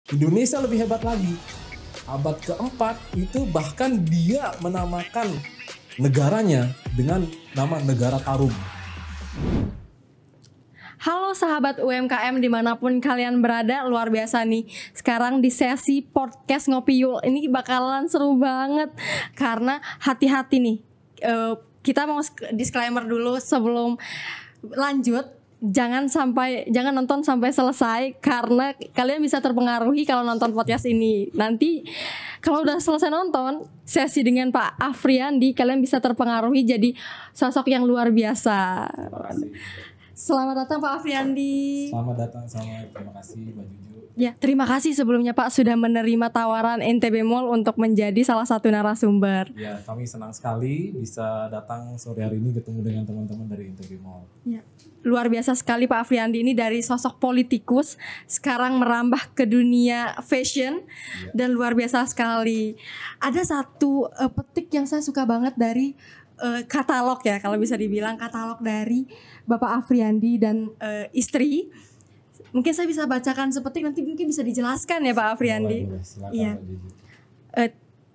Indonesia lebih hebat lagi. Abad keempat itu bahkan dia menamakan negaranya dengan nama negara Tarum. Halo sahabat UMKM dimanapun kalian berada, luar biasa nih. Sekarang di sesi podcast Ngopi Yul ini bakalan seru banget. Karena hati-hati nih, kita mau disclaimer dulu sebelum lanjut. Jangan nonton sampai selesai karena kalian bisa terpengaruhi kalau nonton podcast ini. Nanti kalau udah selesai nonton sesi dengan Pak Afriandi, kalian bisa terpengaruhi jadi sosok yang luar biasa. Selamat datang Pak Afriandi. Selamat datang, terima kasih Mbak Juju. Ya, terima kasih sebelumnya Pak sudah menerima tawaran NTB Mall untuk menjadi salah satu narasumber. Ya, kami senang sekali bisa datang sore hari ini ketemu dengan teman-teman dari NTB Mall. Ya, luar biasa sekali Pak Afriandi ini dari sosok politikus sekarang merambah ke dunia fashion dan luar biasa sekali. Ada satu petik yang saya suka banget dari katalog ya, kalau bisa dibilang katalog dari Bapak Afriandi dan istri. Mungkin saya bisa bacakan seperti nanti mungkin bisa dijelaskan ya Pak Afriandi. Iya.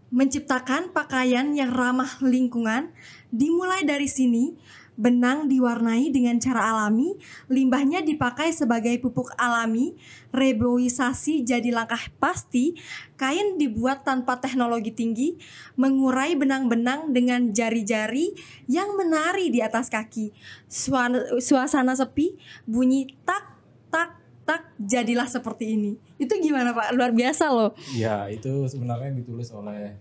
Menciptakan pakaian yang ramah lingkungan dimulai dari sini. Benang diwarnai dengan cara alami, limbahnya dipakai sebagai pupuk alami, reboisasi jadi langkah pasti, kain dibuat tanpa teknologi tinggi, mengurai benang-benang dengan jari-jari yang menari di atas kaki. Suasana sepi, bunyi tak jadilah seperti ini. Itu gimana Pak? Luar biasa loh. Ya, itu sebenarnya ditulis oleh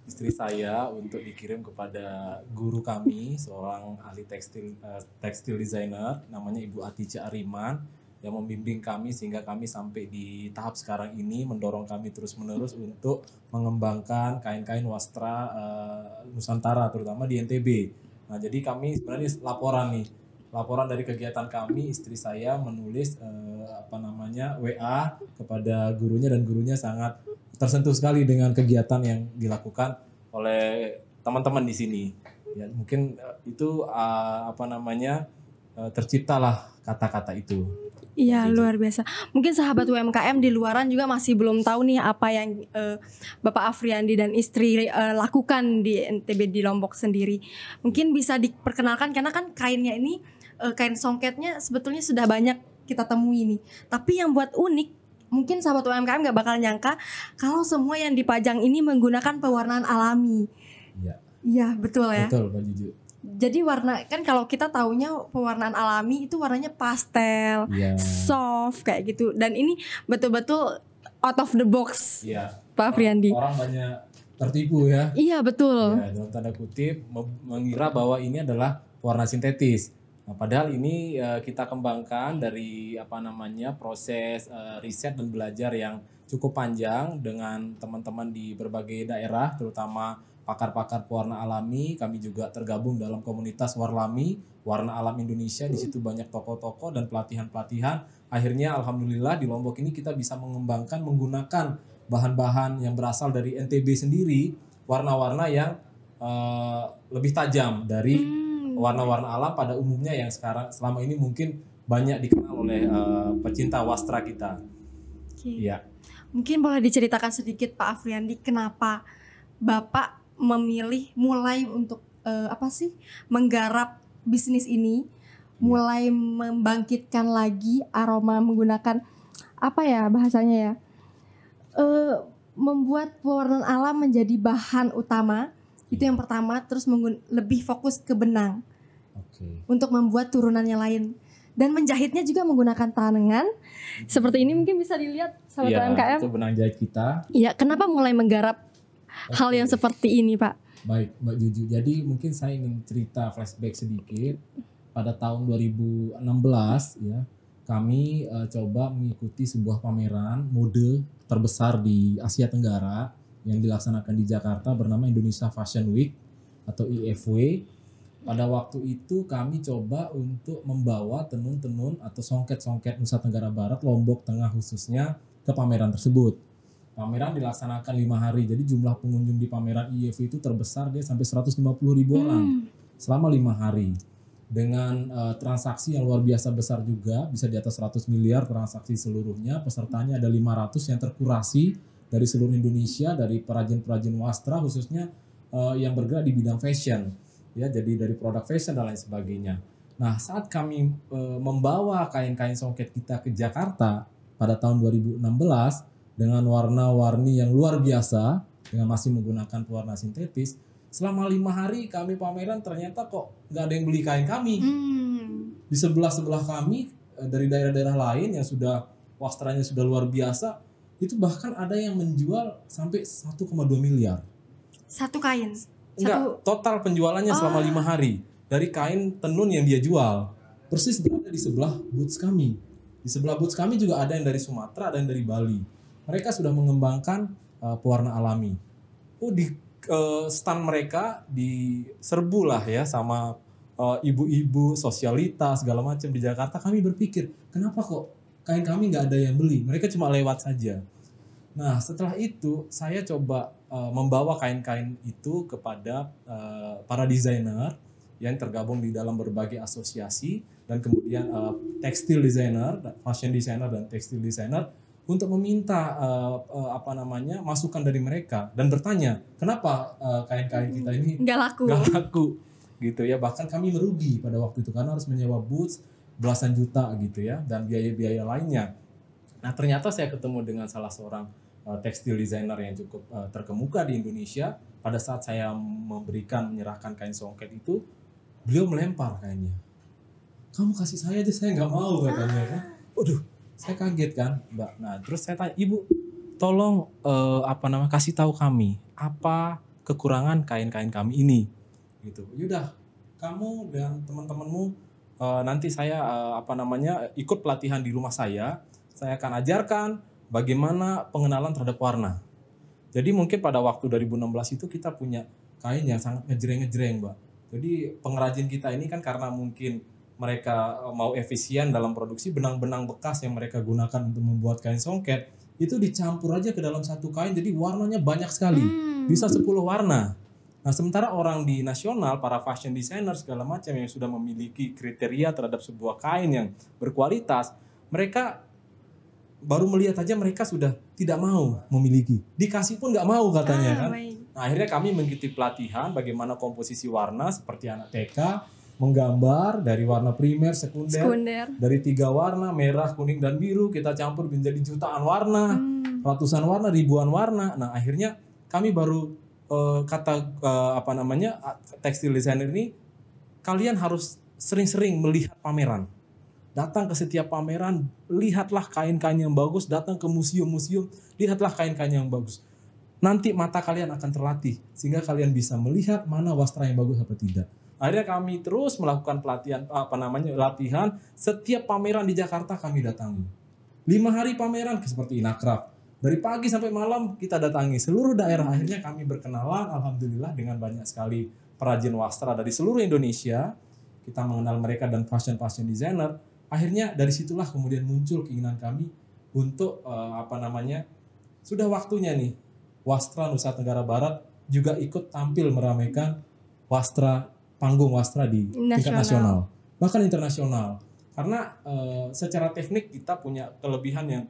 istri saya untuk dikirim kepada guru kami, seorang ahli tekstil designer, namanya Ibu Atija Ariman, yang membimbing kami sehingga kami sampai di tahap sekarang ini, mendorong kami terus-menerus untuk mengembangkan kain-kain wastra Nusantara, terutama di NTB. Nah, jadi kami sebenarnya laporan dari kegiatan kami, istri saya menulis WA kepada gurunya, dan gurunya sangat tersentuh sekali dengan kegiatan yang dilakukan oleh teman-teman di sini. Ya, mungkin itu terciptalah kata-kata itu. Iya, luar biasa. Mungkin sahabat UMKM di luaran juga masih belum tahu nih apa yang Bapak Afriandi dan istri lakukan di NTB di Lombok sendiri. Mungkin bisa diperkenalkan karena kan kainnya ini kain songketnya sebetulnya sudah banyak kita temui nih. Tapi yang buat unik, mungkin sahabat UMKM gak bakal nyangka kalau semua yang dipajang ini menggunakan pewarnaan alami. Iya, betul ya. Betul, Mbak Juju. Jadi warna, kan kalau kita taunya pewarnaan alami itu warnanya pastel, soft kayak gitu. Dan ini betul-betul out of the box, Pak Afriandi. Orang banyak tertipu ya. Iya, betul. Ya, dalam tanda kutip mengira bahwa ini adalah warna sintetis. Nah, padahal ini kita kembangkan dari proses riset dan belajar yang cukup panjang dengan teman-teman di berbagai daerah, terutama pakar-pakar pewarna alami. Kami juga tergabung dalam komunitas Warlami, Warna Alam Indonesia. Di situ banyak tokoh-tokoh dan pelatihan-pelatihan. Akhirnya alhamdulillah di Lombok ini kita bisa mengembangkan menggunakan bahan-bahan yang berasal dari NTB sendiri, warna-warna yang lebih tajam dari warna-warna alam pada umumnya yang selama ini mungkin banyak dikenal oleh pecinta wastra kita. Ya. Mungkin boleh diceritakan sedikit Pak Afriandi kenapa Bapak memilih mulai untuk menggarap bisnis ini, mulai membangkitkan lagi aroma menggunakan membuat pewarnaan alam menjadi bahan utama. Itu yang pertama, terus lebih fokus ke benang untuk membuat turunannya lain, dan menjahitnya juga menggunakan tangan seperti ini. Mungkin bisa dilihat sahabat UMKM. Itu benang jahit kita. Iya, kenapa mulai menggarap hal yang seperti ini Pak? Baik Mbak Juju, jadi mungkin saya ingin cerita flashback sedikit. Pada tahun 2016 ya, kami coba mengikuti sebuah pameran mode terbesar di Asia Tenggara yang dilaksanakan di Jakarta bernama Indonesia Fashion Week atau IFW. Pada waktu itu kami coba untuk membawa tenun-tenun atau songket-songket Nusa Tenggara Barat, Lombok Tengah khususnya, ke pameran tersebut. Pameran dilaksanakan 5 hari, jadi jumlah pengunjung di pameran IFW itu terbesar, dia sampai 150.000 orang selama 5 hari. dengan transaksi yang luar biasa besar juga, bisa di atas 100 miliar transaksi seluruhnya. Pesertanya ada 500 yang terkurasi dari seluruh Indonesia, dari perajin-perajin wastra khususnya yang bergerak di bidang fashion, ya, jadi dari produk fashion dan lain sebagainya. Nah, saat kami membawa kain-kain songket kita ke Jakarta pada tahun 2016 dengan warna-warni yang luar biasa, dengan masih menggunakan pewarna sintetis, selama 5 hari kami pameran ternyata kok nggak ada yang beli kain kami. Di sebelah-sebelah kami dari daerah-daerah lain yang sudah wastranya sudah luar biasa, itu bahkan ada yang menjual sampai 1,2 miliar. Satu kain? Enggak, total penjualannya selama 5 hari dari kain tenun yang dia jual. Persis berada di sebelah booth kami. Di sebelah booth kami juga ada yang dari Sumatera, ada yang dari Bali. Mereka sudah mengembangkan pewarna alami. Di stand mereka diserbu lah ya sama ibu-ibu, sosialitas, segala macam di Jakarta. Kami berpikir, kenapa kok kain kami nggak ada yang beli? Mereka cuma lewat saja. Nah, setelah itu saya coba membawa kain-kain itu kepada para desainer yang tergabung di dalam berbagai asosiasi dan kemudian tekstil designer, fashion designer dan tekstil designer untuk meminta masukan dari mereka dan bertanya kenapa kain-kain kita ini nggak laku gitu ya. Bahkan kami merugi pada waktu itu karena harus menyewa booth belasan juta gitu ya dan biaya-biaya lainnya. Nah, ternyata saya ketemu dengan salah seorang tekstil designer yang cukup terkemuka di Indonesia. Pada saat saya menyerahkan kain songket itu, beliau melempar kainnya. Kamu kasih saya aja, saya nggak mau katanya kan. Waduh, saya kaget kan, Mbak. Nah, terus saya tanya, Ibu, tolong kasih tahu kami apa kekurangan kain-kain kami ini, gitu. Yaudah, kamu dan teman-temanmu nanti saya ikut pelatihan di rumah saya akan ajarkan bagaimana pengenalan terhadap warna. Jadi mungkin pada waktu 2016 itu kita punya kain yang sangat ngejreng-ngejreng, Mbak. Jadi pengrajin kita ini kan karena mungkin mereka mau efisien dalam produksi, benang-benang bekas yang mereka gunakan untuk membuat kain songket itu dicampur aja ke dalam satu kain, jadi warnanya banyak sekali, bisa 10 warna. Nah, sementara orang di nasional, para fashion designer segala macam yang sudah memiliki kriteria terhadap sebuah kain yang berkualitas, mereka baru melihat aja mereka sudah tidak mau memiliki. Dikasih pun nggak mau katanya kan. Nah, akhirnya kami mengikuti pelatihan bagaimana komposisi warna seperti anak TK, menggambar dari warna primer, sekunder. Dari 3 warna, merah, kuning, dan biru, kita campur menjadi jutaan warna, ratusan warna, ribuan warna. Nah, akhirnya kami baru tekstil designer ini, kalian harus sering-sering melihat pameran. Datang ke setiap pameran, lihatlah kain-kain yang bagus, datang ke museum-museum, lihatlah kain-kain yang bagus. Nanti mata kalian akan terlatih, sehingga kalian bisa melihat mana wastra yang bagus atau tidak. Akhirnya kami terus melakukan latihan, setiap pameran di Jakarta kami datangi. 5 hari pameran seperti Inakraf. Dari pagi sampai malam kita datangi seluruh daerah. Akhirnya kami berkenalan, alhamdulillah, dengan banyak sekali perajin wastra dari seluruh Indonesia. Kita mengenal mereka dan fashion designer. Akhirnya dari situlah kemudian muncul keinginan kami untuk sudah waktunya nih Wastra Nusa Tenggara Barat juga ikut tampil meramaikan panggung wastra di tingkat nasional, bahkan internasional. Karena secara teknik kita punya kelebihan yang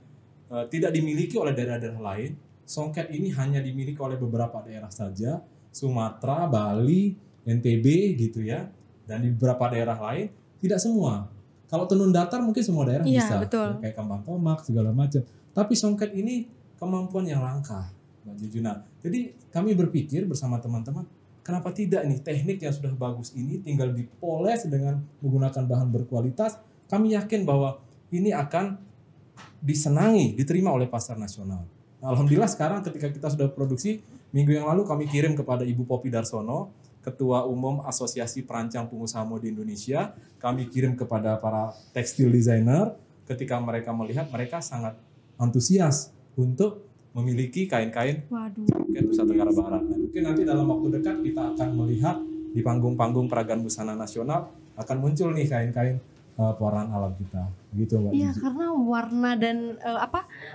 tidak dimiliki oleh daerah-daerah lain. Songket ini hanya dimiliki oleh beberapa daerah saja, Sumatera, Bali, NTB gitu ya, dan di beberapa daerah lain tidak semua. Kalau tenun datar mungkin semua daerah bisa, ya, kayak Kambang Tomak segala macam. Tapi songket ini kemampuan yang langka, Mbak Jujuna. Jadi kami berpikir bersama teman-teman, kenapa tidak nih teknik yang sudah bagus ini tinggal dipoles dengan menggunakan bahan berkualitas. Kami yakin bahwa ini akan disenangi, diterima oleh pasar nasional. Nah, alhamdulillah sekarang ketika kita sudah produksi, minggu yang lalu kami kirim kepada Ibu Poppy Darsono, Ketua Umum Asosiasi Perancang Pengusaha Mode Indonesia. Kami kirim kepada para tekstil designer. Ketika mereka melihat, mereka sangat antusias untuk memiliki kain-kain Nusa Tenggara Barat. Nah, mungkin nanti dalam waktu dekat kita akan melihat di panggung-panggung peragaan busana nasional akan muncul nih kain-kain pewarnaan alam kita, gitu Mbak. Iya, karena warna dan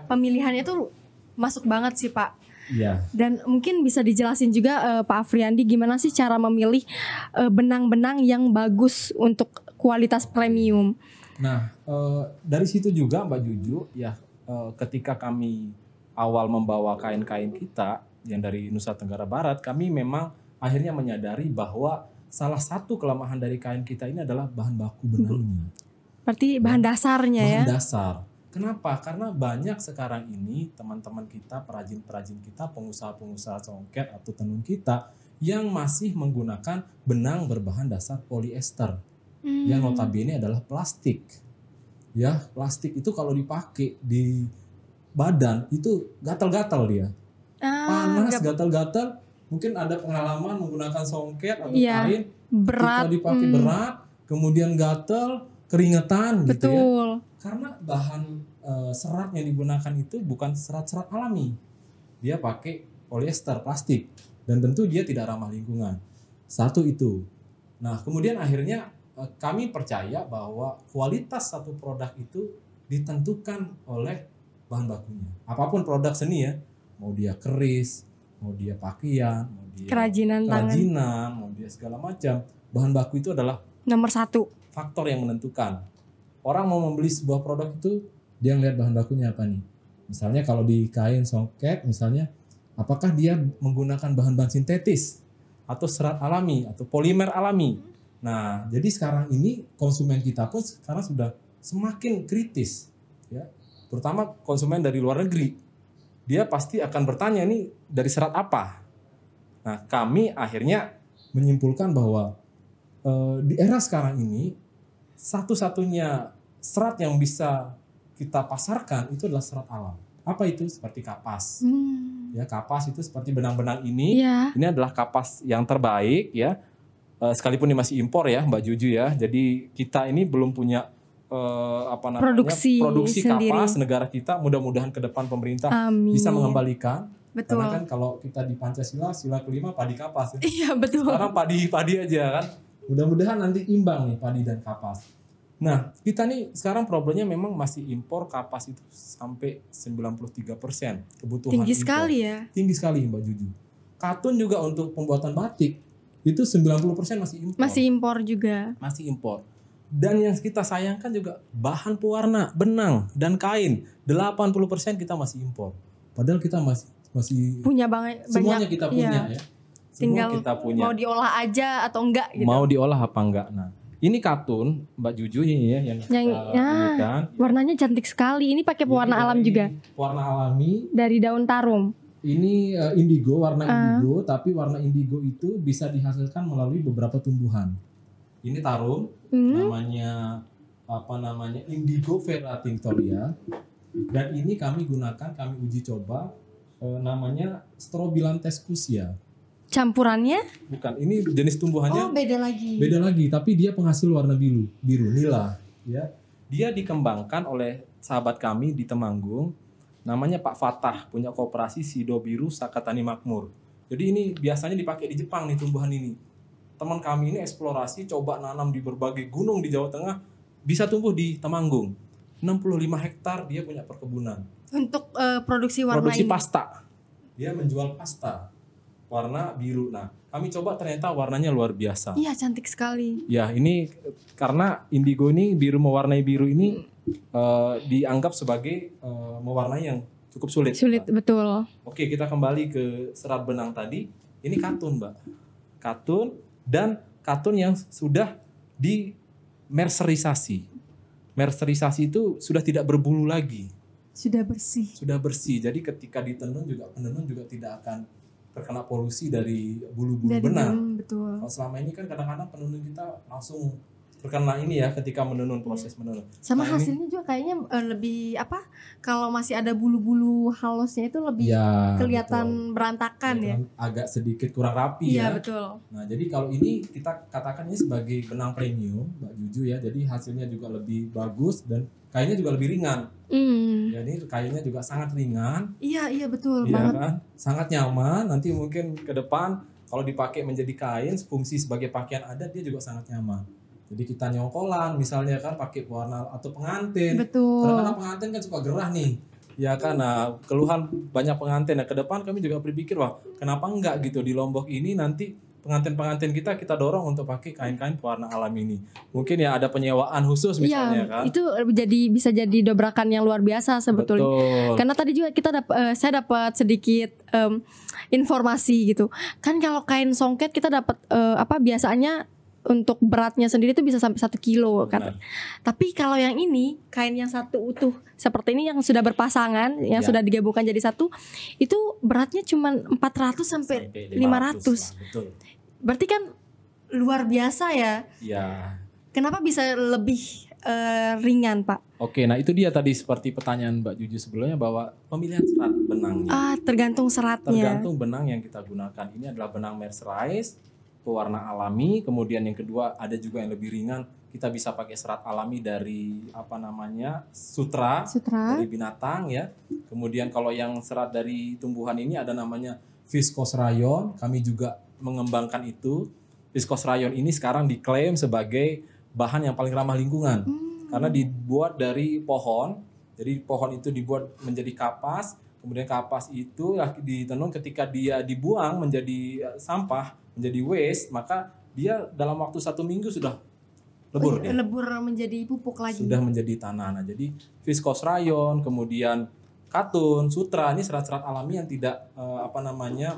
pemilihannya tuh masuk banget sih Pak. Iya. Dan mungkin bisa dijelasin juga Pak Afriandi gimana sih cara memilih benang-benang yang bagus untuk kualitas premium. Nah, dari situ juga Mbak Juju ya, ketika kami awal membawa kain-kain kita yang dari Nusa Tenggara Barat, kami memang akhirnya menyadari bahwa salah satu kelemahan dari kain kita ini adalah bahan baku benangnya. Berarti bahan dasarnya ya. Bahan dasar. Kenapa? Karena banyak sekarang ini teman-teman kita, perajin-perajin kita, pengusaha-pengusaha songket atau tenun kita yang masih menggunakan benang berbahan dasar polyester. Yang notabene adalah plastik. Ya, plastik itu kalau dipakai di badan itu gatal-gatal dia. Panas, gatal-gatal. Mungkin ada pengalaman menggunakan songket atau kain berat, ketika dipakai berat, kemudian gatal, keringetan gitu ya. Karena bahan serat yang digunakan itu bukan serat-serat alami. Dia pakai polyester, plastik. Dan tentu dia tidak ramah lingkungan. Satu itu. Nah, kemudian akhirnya kami percaya bahwa kualitas satu produk itu ditentukan oleh bahan bakunya. Apapun produk seni ya, mau dia keris, mau dia pakaian, mau dia kerajinan, mau dia segala macam, bahan baku itu adalah nomor satu faktor yang menentukan. Orang mau membeli sebuah produk itu dia ngelihat bahan bakunya apa nih. Misalnya kalau di kain songket misalnya, apakah dia menggunakan bahan-bahan sintetis atau serat alami atau polimer alami. Nah, jadi sekarang ini konsumen kita pun sekarang sudah semakin kritis ya. Terutama konsumen dari luar negeri. Dia pasti akan bertanya ini dari serat apa. Nah, kami akhirnya menyimpulkan bahwa di era sekarang ini satu-satunya serat yang bisa kita pasarkan itu adalah serat alam. Apa itu? Seperti kapas. Ya, kapas itu seperti benang-benang ini. Ini adalah kapas yang terbaik ya. Sekalipun ini masih impor ya, Mbak Juju ya. Jadi kita ini belum punya produksi kapas negara kita. Mudah-mudahan ke depan pemerintah bisa mengembalikan. Betul. Karena kan kalau kita di Pancasila sila kelima padi kapas ya. Iya, betul. Sekarang padi aja kan. Mudah-mudahan nanti imbang nih padi dan kapas. Nah, kita nih sekarang problemnya memang masih impor kapas itu sampai 93% kebutuhan. Tinggi impor. Sekali ya. Tinggi sekali Mbak Juju. Katun juga untuk pembuatan batik itu 90% masih impor. Masih impor juga. Masih impor. Dan yang kita sayangkan juga bahan pewarna, benang dan kain 80% kita masih impor. Padahal kita masih punya banyak. Semuanya kita punya ya. Tinggal kita punya. Mau diolah aja atau enggak gitu. Mau diolah apa enggak. Nah, ini katun Mbak Juju ini ya yang kan. Warnanya cantik sekali. Ini pakai pewarna alam juga. Warna alami dari daun tarum. Ini indigo, warna indigo, tapi warna indigo itu bisa dihasilkan melalui beberapa tumbuhan. Ini tarum, namanya Indigo feratinctoria. Dan ini kami uji coba namanya Strobilanthes cusia. Campurannya? Bukan, ini jenis tumbuhannya. Oh, beda lagi. Beda lagi, tapi dia penghasil warna biru nila. Ya, dia dikembangkan oleh sahabat kami di Temanggung, namanya Pak Fatah, punya koperasi Sido Biru Sakatani Makmur. Jadi ini biasanya dipakai di Jepang nih tumbuhan ini. Teman kami ini eksplorasi, coba nanam di berbagai gunung di Jawa Tengah, bisa tumbuh di Temanggung. 65 hektar dia punya perkebunan. Untuk produksi warna produksi ini? Pasta. Dia menjual pasta warna biru. Nah, kami coba ternyata warnanya luar biasa. Iya, cantik sekali. Ya, ini karena indigo ini biru mewarnai biru ini dianggap sebagai mewarnai yang cukup sulit. Sulit, Mbak. Betul. Oke, kita kembali ke serat benang tadi. Ini katun, Mbak. Katun dan katun yang sudah di merserisasi. Merserisasi itu sudah tidak berbulu lagi. Sudah bersih. Sudah bersih. Jadi ketika ditenun juga penenun juga tidak akan terkena polusi dari bulu-bulu benang. Betul. Kalau selama ini kan kadang-kadang penenun kita langsung terkena ini ya ketika menenun, proses menenun. Sama hasilnya juga kayaknya lebih apa? Kalau masih ada bulu-bulu halusnya itu lebih kelihatan betul. Berantakan ya. Agak sedikit kurang rapi ya. Iya, betul. Nah, jadi kalau ini kita katakan ini sebagai benang premium, Mbak Juju ya. Jadi hasilnya juga lebih bagus dan kainnya juga lebih ringan. Jadi kainnya juga sangat ringan. Iya betul iya banget. Kan? Sangat nyaman. Nanti mungkin ke depan kalau dipakai menjadi kain, fungsi sebagai pakaian adat dia juga sangat nyaman. Jadi kita nyongkolan misalnya kan pakai pewarna atau pengantin. Betul. Karena pengantin kan suka gerah nih. Ya kan, nah, keluhan banyak pengantin. Nah, ke depan kami juga berpikir, wah kenapa enggak gitu di Lombok ini nanti pengantin-pengantin kita dorong untuk pakai kain-kain pewarna alam ini. Mungkin ya ada penyewaan khusus misalnya Iya, kan. itu bisa jadi dobrakan yang luar biasa sebetulnya. Betul. Karena tadi juga saya dapat sedikit informasi gitu. Kan kalau kain songket kita dapat biasanya untuk beratnya sendiri itu bisa sampai 1 kilo kan. Tapi kalau yang ini kain yang satu utuh seperti ini yang sudah berpasangan, yang sudah digabungkan jadi satu, itu beratnya cuma 400 sampai 500. Betul. Berarti kan luar biasa ya. Iya. Kenapa bisa lebih ringan, Pak? Oke, nah itu dia tadi seperti pertanyaan Mbak Juju sebelumnya bahwa pemilihan serat benangnya. Tergantung seratnya. Tergantung benang yang kita gunakan. Ini adalah benang mercerized, pewarna alami. Kemudian yang kedua ada juga yang lebih ringan. Kita bisa pakai serat alami dari sutra dari binatang ya. Kemudian kalau yang serat dari tumbuhan ini ada namanya viscose rayon. Kami juga mengembangkan itu. Viscose rayon ini sekarang diklaim sebagai bahan yang paling ramah lingkungan karena dibuat dari pohon. Jadi pohon itu dibuat menjadi kapas. Kemudian kapas itu ditenun, ketika dia dibuang menjadi sampah, menjadi waste, maka dia dalam waktu 1 minggu sudah lebur. Lebur menjadi pupuk lagi. Sudah menjadi tanah. Nah, jadi viscose rayon, kemudian katun, sutra, ini serat-serat alami yang tidak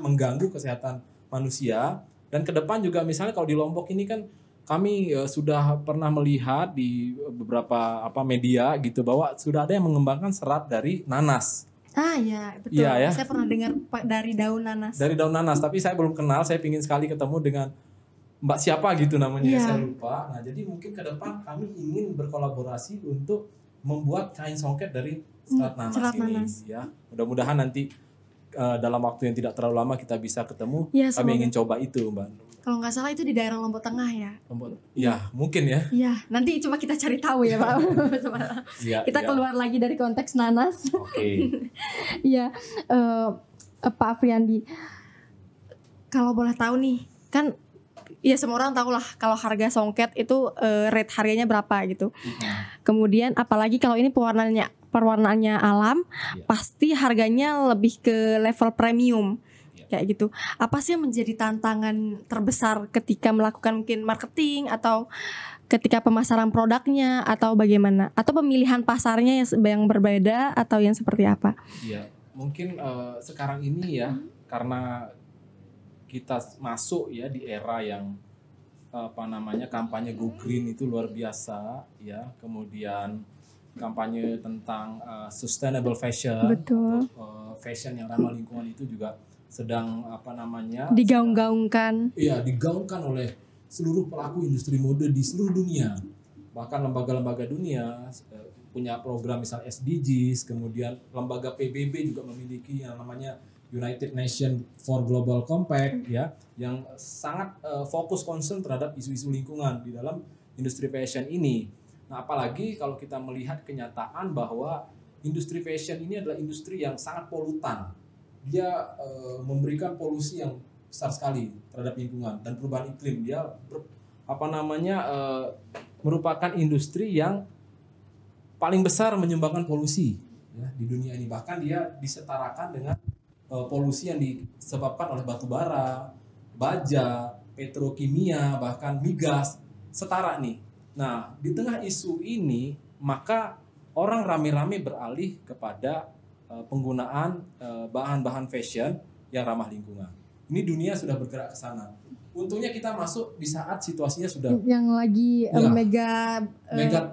mengganggu kesehatan manusia. Dan ke depan juga misalnya kalau di Lombok ini kan kami sudah pernah melihat di beberapa media gitu bahwa sudah ada yang mengembangkan serat dari nanas. Iya, betul. Iya, ya? Saya pernah dengar dari daun nanas. Dari daun nanas, tapi saya belum kenal. Saya ingin sekali ketemu dengan Mbak siapa gitu namanya, saya lupa. Nah, jadi mungkin ke depan kami ingin berkolaborasi untuk membuat kain songket dari serat nanas ini. Ya, mudah-mudahan nanti dalam waktu yang tidak terlalu lama kita bisa ketemu. Ya, kami ingin coba itu, Mbak. Kalau nggak salah itu di daerah Lombok Tengah ya. Ya, mungkin ya. Iya, nanti coba kita cari tahu ya, Pak. Kita keluar lagi dari konteks nanas. Oke. Iya, Pak Afriandi. Kalau boleh tahu nih, kan ya semua orang tahu lah kalau harga songket itu rate harganya berapa gitu. Kemudian apalagi kalau ini pewarnaannya alam, pasti harganya lebih ke level premium. Kayak gitu. Apa sih yang menjadi tantangan terbesar ketika melakukan mungkin marketing atau ketika pemasaran produknya atau bagaimana? Atau pemilihan pasarnya yang berbeda atau yang seperti apa? Iya, mungkin sekarang ini ya karena kita masuk ya di era yang kampanye Go Green itu luar biasa ya. Kemudian kampanye tentang sustainable fashion. Betul. Fashion yang ramah lingkungan itu juga sedang digaung-gaungkan. Iya, digaungkan oleh seluruh pelaku industri mode di seluruh dunia. Bahkan lembaga-lembaga dunia punya program misal SDGs, kemudian lembaga PBB juga memiliki yang namanya United Nations for Global Compact ya, yang sangat fokus concern terhadap isu-isu lingkungan di dalam industri fashion ini. Nah, apalagi kalau kita melihat kenyataan bahwa industri fashion ini adalah industri yang sangat polutan. Dia memberikan polusi yang besar sekali terhadap lingkungan dan perubahan iklim. Dia merupakan industri yang paling besar menyumbangkan polusi ya, di dunia ini. Bahkan dia disetarakan dengan polusi yang disebabkan oleh batu bara, baja, petrokimia, bahkan migas, setara nih. Nah, di tengah isu ini maka orang rame-rame beralih kepada penggunaan bahan-bahan fashion yang ramah lingkungan. Ini dunia sudah bergerak ke sana. Untungnya kita masuk di saat situasinya sudah yang lagi mega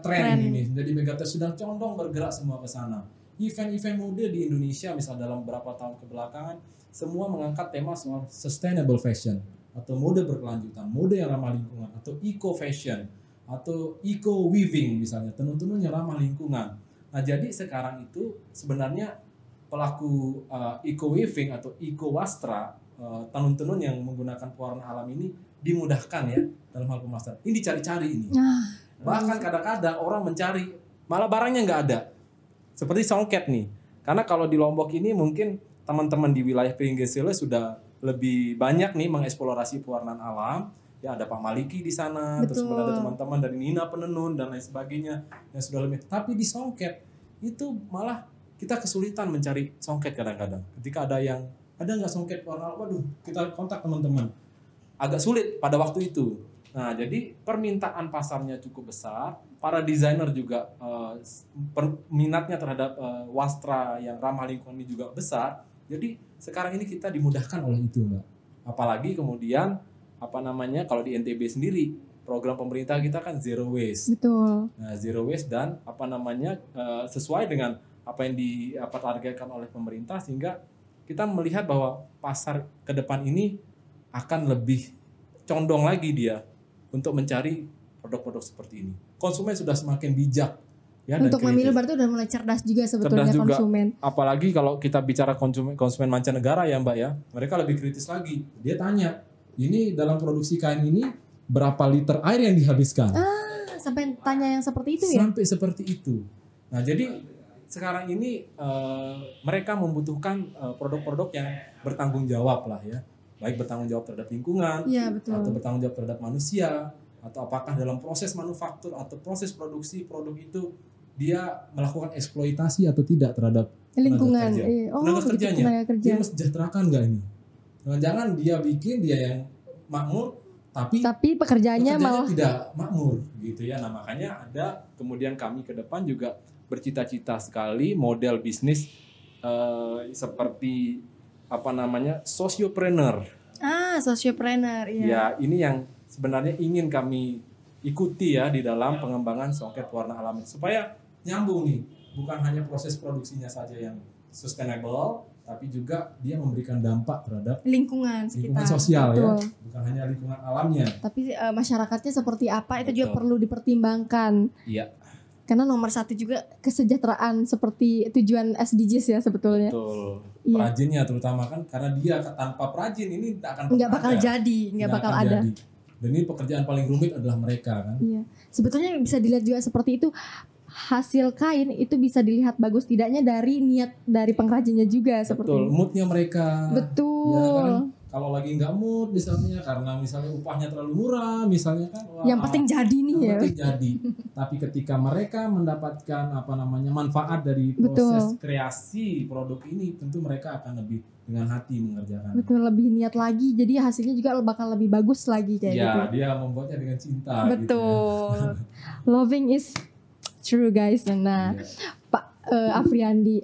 trend ini. Jadi mega trend sudah condong bergerak semua ke sana. Event-event mode di Indonesia misal dalam beberapa tahun kebelakangan semua mengangkat tema soal sustainable fashion atau mode berkelanjutan, mode yang ramah lingkungan atau eco fashion atau eco weaving misalnya, tenun-tenun yang ramah lingkungan. Nah, jadi sekarang itu sebenarnya pelaku eco weaving atau eco wastra, tenun-tenun yang menggunakan pewarna alam ini dimudahkan ya dalam hal pemasaran. Ini dicari-cari ini. Bahkan kadang-kadang orang mencari malah barangnya nggak ada. Seperti songket nih. Karena kalau di Lombok ini mungkin teman-teman di wilayah Pinggir Sile sudah lebih banyak nih mengeksplorasi pewarnaan alam. Ya ada Pak Maliki di sana, terus kemudian ada teman-teman dari Nina Penenun dan lain sebagainya yang sudah lebih. Tapi di songket itu malah kita kesulitan mencari songket kadang-kadang. Ketika ada nggak songket warna, waduh, kita kontak teman-teman. Agak sulit pada waktu itu. Nah, jadi permintaan pasarnya cukup besar. Para desainer juga minatnya terhadap wastra yang ramah lingkungan ini juga besar. Jadi sekarang ini kita dimudahkan oleh itu, Mbak. Apalagi kemudian kalau di NTB sendiri program pemerintah kita kan zero waste. Betul. Nah, zero waste dan sesuai dengan apa yang ditargetkan oleh pemerintah, sehingga kita melihat bahwa pasar ke depan ini akan lebih condong lagi dia untuk mencari produk-produk seperti ini. Konsumen sudah semakin bijak ya, untuk memilih berarti udah mulai cerdas juga sebetulnya konsumen. Apalagi kalau kita bicara konsumen mancanegara ya Mbak ya, mereka lebih kritis lagi. Dia tanya, ini dalam produksi kain ini berapa liter air yang dihabiskan? Sampai tanya yang seperti itu ya? Sampai seperti itu. Nah, jadi sekarang ini mereka membutuhkan produk-produk yang bertanggung jawab lah ya. Baik bertanggung jawab terhadap lingkungan, ya, betul. Atau bertanggung jawab terhadap manusia, atau apakah dalam proses manufaktur atau proses produksi produk itu dia melakukan eksploitasi atau tidak terhadap lingkungan. Tenaga kerjanya. Dia mensejahterakan nggak ini? Jangan dia bikin dia yang makmur, tapi pekerjaannya malah tidak makmur gitu ya. Nah, makanya ada kemudian kami ke depan juga bercita-cita sekali model bisnis seperti sociopreneur. Sociopreneur, iya. Ya, ini yang sebenarnya ingin kami ikuti ya di dalam pengembangan songket warna alami supaya nyambung nih, bukan hanya proses produksinya saja yang sustainable, tapi juga dia memberikan dampak terhadap lingkungan sosial. Betul. Ya, bukan hanya lingkungan alamnya. Tapi masyarakatnya seperti apa itu juga perlu dipertimbangkan. Iya. Karena nomor satu juga kesejahteraan seperti tujuan SDGs ya sebetulnya. Betul. Perajinnya terutama kan, karena dia tanpa perajin ini nggak bakal ada. Dan ini pekerjaan paling rumit adalah mereka kan. Iya. Sebetulnya bisa dilihat juga seperti itu. Hasil kain itu bisa dilihat bagus tidaknya dari niat dari pengrajinnya juga. Betul. Seperti itu. Moodnya mereka. Betul. Ya kan? Kalau lagi nggak mood misalnya karena misalnya upahnya terlalu murah misalnya kan. Yang penting jadi nih ya. Penting jadi. Tapi ketika mereka mendapatkan manfaat dari proses kreasi produk ini, tentu mereka akan lebih dengan hati mengerjakan. Betul, lebih niat lagi. Jadi hasilnya juga bakal lebih bagus lagi kayak gitu. Ya, dia membuatnya dengan cinta. Betul. Gitu ya. Loving is true guys. Nah, Pak Afriandi,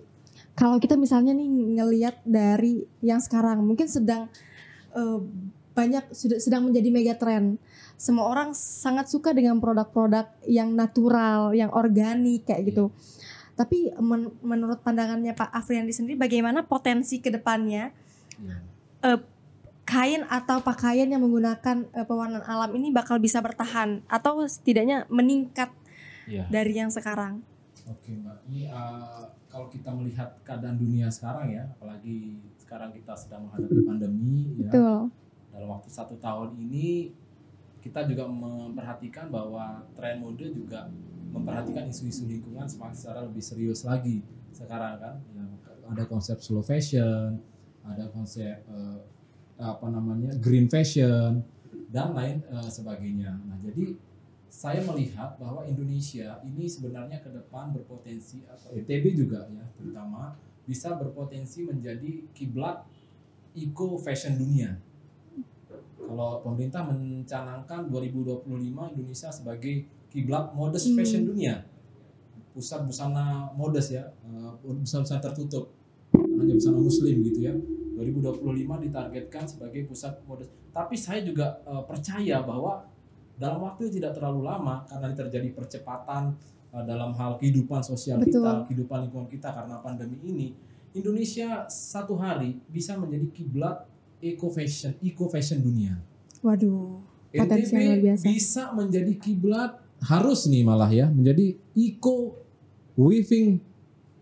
kalau kita misalnya nih ngelihat dari yang sekarang mungkin sedang sedang menjadi megatrend. Semua orang sangat suka dengan produk-produk yang natural, yang organik kayak gitu. Tapi menurut pandangannya Pak Afriandi sendiri, bagaimana potensi ke depannya kain atau pakaian yang menggunakan pewarnaan alam ini bakal bisa bertahan atau setidaknya meningkat dari yang sekarang? Oke Mbak, ini kalau kita melihat keadaan dunia sekarang ya, apalagi sekarang kita sedang menghadapi pandemi ya. Betul. Dalam waktu 1 tahun ini kita juga memperhatikan bahwa tren mode juga memperhatikan isu-isu lingkungan secara lebih serius lagi sekarang kan. Ya, ada konsep slow fashion, ada konsep green fashion dan lain sebagainya. Nah, jadi saya melihat bahwa Indonesia ini sebenarnya ke depan berpotensi, atau NTB juga ya terutama, bisa berpotensi menjadi kiblat eco fashion dunia. Kalau pemerintah mencanangkan 2025 Indonesia sebagai kiblat modest fashion dunia, pusat busana modest ya, busana tertutup, hanya busana muslim gitu ya. 2025 ditargetkan sebagai pusat modest. Tapi saya juga percaya bahwa dalam waktu yang tidak terlalu lama, karena terjadi percepatan dalam hal kehidupan sosial kita, kehidupan lingkungan kita karena pandemi ini, Indonesia satu hari bisa menjadi kiblat eco fashion dunia. Waduh, potensi yang luar biasa. Bisa menjadi kiblat, harus nih malah ya, menjadi eco weaving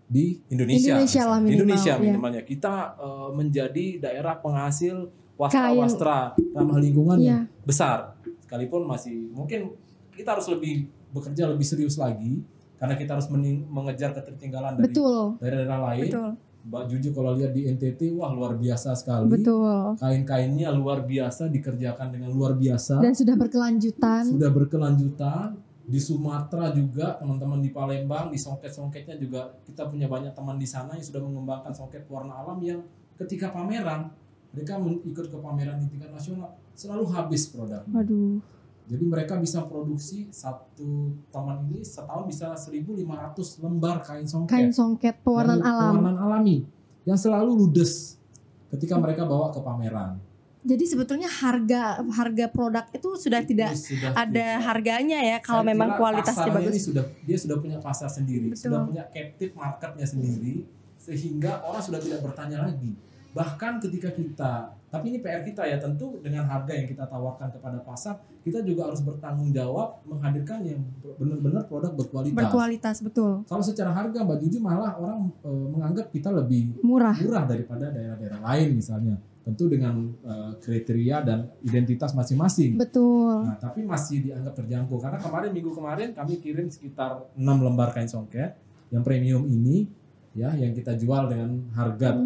di Indonesia. Indonesia minimalnya kita menjadi daerah penghasil wastra ramah lingkungan yang besar. Sekalipun masih mungkin kita harus bekerja lebih serius lagi karena kita harus mengejar ketertinggalan dari daerah-daerah lain. Betul. Mbak Juju kalau lihat di NTT, wah luar biasa sekali. Betul. Kain-kainnya luar biasa, dikerjakan dengan luar biasa. Dan sudah berkelanjutan. Di Sumatera juga, teman-teman di Palembang, di songket-songketnya juga kita punya banyak teman di sana yang sudah mengembangkan songket warna alam yang ketika pameran, mereka ikut ke pameran di tingkat nasional selalu habis produknya. Waduh. Jadi mereka bisa produksi satu teman ini setahun bisa 1.500 lembar kain Kain songket. songket pewarnaan Dari alam. pewarnaan alami yang selalu ludes ketika mereka bawa ke pameran. Jadi sebetulnya harga produk itu sudah tidak Sudah ada tidak. harganya ya kalau Saya memang kira kualitasnya pasarnya bagus. ini dia sudah punya pasar sendiri, Betul. sudah punya captive marketnya sendiri, sehingga orang sudah tidak bertanya lagi. Bahkan ketika kita, tapi ini PR kita ya, tentu dengan harga yang kita tawarkan kepada pasar, kita juga harus bertanggung jawab menghadirkan yang benar-benar produk berkualitas. Berkualitas, betul. Kalau secara harga Mbak Juju malah orang menganggap kita lebih Murah. daripada daerah-daerah lain misalnya. Tentu dengan kriteria dan identitas masing-masing. Betul. Nah, tapi masih dianggap terjangkau karena minggu kemarin kami kirim sekitar 6 lembar kain songket yang premium ini ya, yang kita jual dengan harga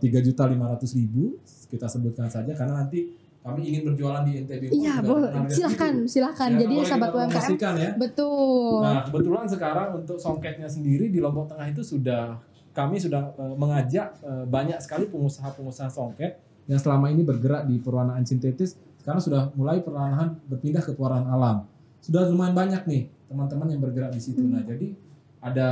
3.500.000 kita sebutkan saja karena nanti kami ingin berjualan di NTB. Iya, boleh. Silahkan. Ya, Jadi boleh sahabat kita UMKM. promosikan ya. Betul. Nah, kebetulan sekarang untuk songketnya sendiri di Lombok Tengah itu kami sudah mengajak banyak sekali pengusaha-pengusaha songket yang selama ini bergerak di pewarnaan sintetis, sekarang sudah mulai perlahan berpindah ke pewarnaan alam. Sudah lumayan banyak nih teman-teman yang bergerak di situ. Nah, jadi ada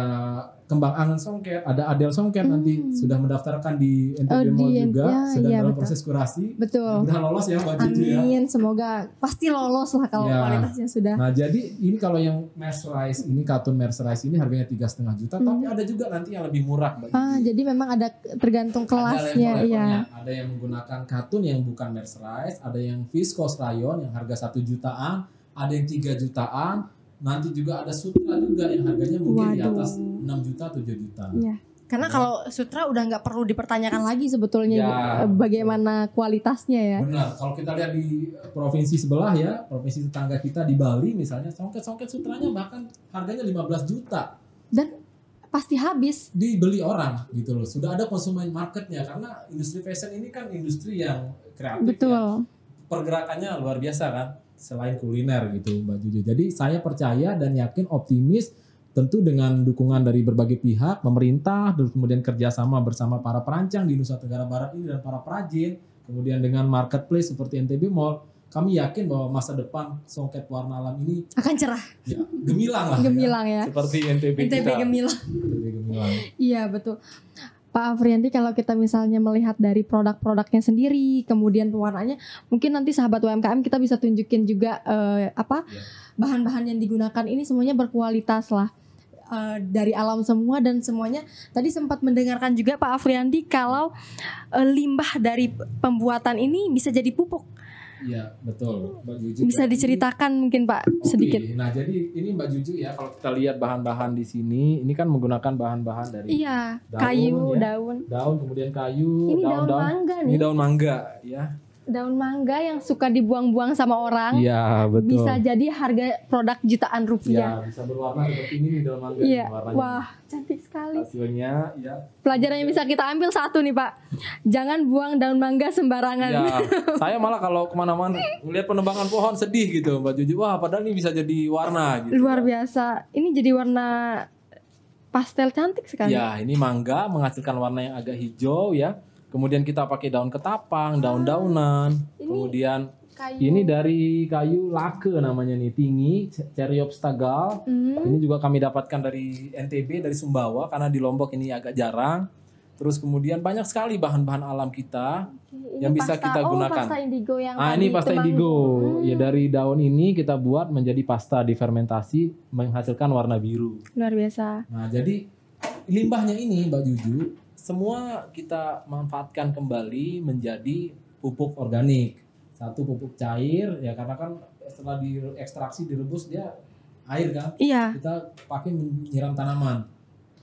kembang angan songket, ada adel songket nanti sudah mendaftarkan di NTB Mall juga, sedang dalam betul. proses kurasi. Betul. Udah lolos ya Mbak Juju ya. Amin, semoga pasti lolos lah kalau Ya. kualitasnya sudah. Nah, jadi ini kalau yang mercerized ini, katun mercerized ini harganya 3,5 juta, tapi ada juga nanti yang lebih murah Mbak Juju. Jadi memang ada tergantung Ada kelasnya, level-levelnya. ya. Ada yang menggunakan katun yang bukan mercerized, ada yang viscose rayon yang harga 1 jutaan, ada yang 3 jutaan, nanti juga ada sutra juga yang harganya mungkin di atas 6 juta, 7 juta. Iya. Karena kalau sutra udah nggak perlu dipertanyakan lagi sebetulnya Ya, bagaimana kualitasnya ya. Benar, kalau kita lihat di provinsi sebelah ya, provinsi tetangga kita di Bali misalnya, songket-songket sutranya bahkan harganya 15 juta. Dan pasti habis. Dibeli orang gitu loh. Sudah ada konsumen marketnya karena industri fashion ini kan industri yang kreatif. Betul. Ya. Pergerakannya luar biasa kan, selain kuliner gitu Mbak Juju. Jadi saya percaya dan yakin optimis tentu dengan dukungan dari berbagai pihak, pemerintah, dan kemudian kerjasama bersama para perancang di Nusa Tenggara Barat ini dan para perajin, kemudian dengan marketplace seperti NTB Mall, kami yakin bahwa masa depan songket warna alam ini Akan cerah. ya, gemilang lah. Gemilang ya. Seperti NTB NTB kita. gemilang. NTB gemilang. Iya, betul. Pak Afrianti, kalau kita misalnya melihat dari produk-produknya sendiri, kemudian pewarnanya, mungkin nanti sahabat UMKM kita bisa tunjukin juga bahan-bahan yang digunakan ini semuanya berkualitas lah. Dari alam semua dan semuanya. Tadi sempat mendengarkan juga Pak Afrianti kalau limbah dari pembuatan ini bisa jadi pupuk. Iya, betul Mbak Juju. Bisa diceritakan mungkin Pak sedikit. Nah, jadi ini Mbak Juju ya, kalau kita lihat bahan-bahan di sini, ini kan menggunakan bahan-bahan dari Iya, daun, kayu, ya. daun. Kemudian kayu, Ini daun mangga nih. Ini daun mangga ya. Daun mangga yang suka dibuang-buang sama orang. Iya, betul. Bisa jadi harga produk jutaan rupiah. Ya, bisa berwarna seperti ini nih daun mangga. Iya, Warnanya. wah cantik sekali. Hasilnya ya. Pelajaran yang bisa kita ambil satu nih Pak, jangan buang daun mangga sembarangan. Ya, saya malah kalau kemana-mana melihat penebangan pohon sedih gitu Mbak Juju. Wah, padahal ini bisa jadi warna gitu. Luar biasa, ini jadi warna pastel cantik sekali. Ya, ini mangga menghasilkan warna yang agak hijau ya. Kemudian kita pakai daun ketapang, daun-daunan. Kemudian Kayu. ini dari kayu lake namanya nih, tinggi, Cereops tagal. Ini juga kami dapatkan dari NTB, dari Sumbawa karena di Lombok ini agak jarang. Terus kemudian banyak sekali bahan-bahan alam kita yang bisa kita gunakan. Pasta indigo yang Ini pasta indigo. Ya, dari daun ini kita buat menjadi pasta difermentasi menghasilkan warna biru. Luar biasa. Nah, jadi limbahnya ini Mbak Juju semua kita manfaatkan kembali menjadi pupuk organik. Satu pupuk cair ya, karena kan setelah diekstraksi direbus dia air kan. Iya. Kita pakai menyiram tanaman.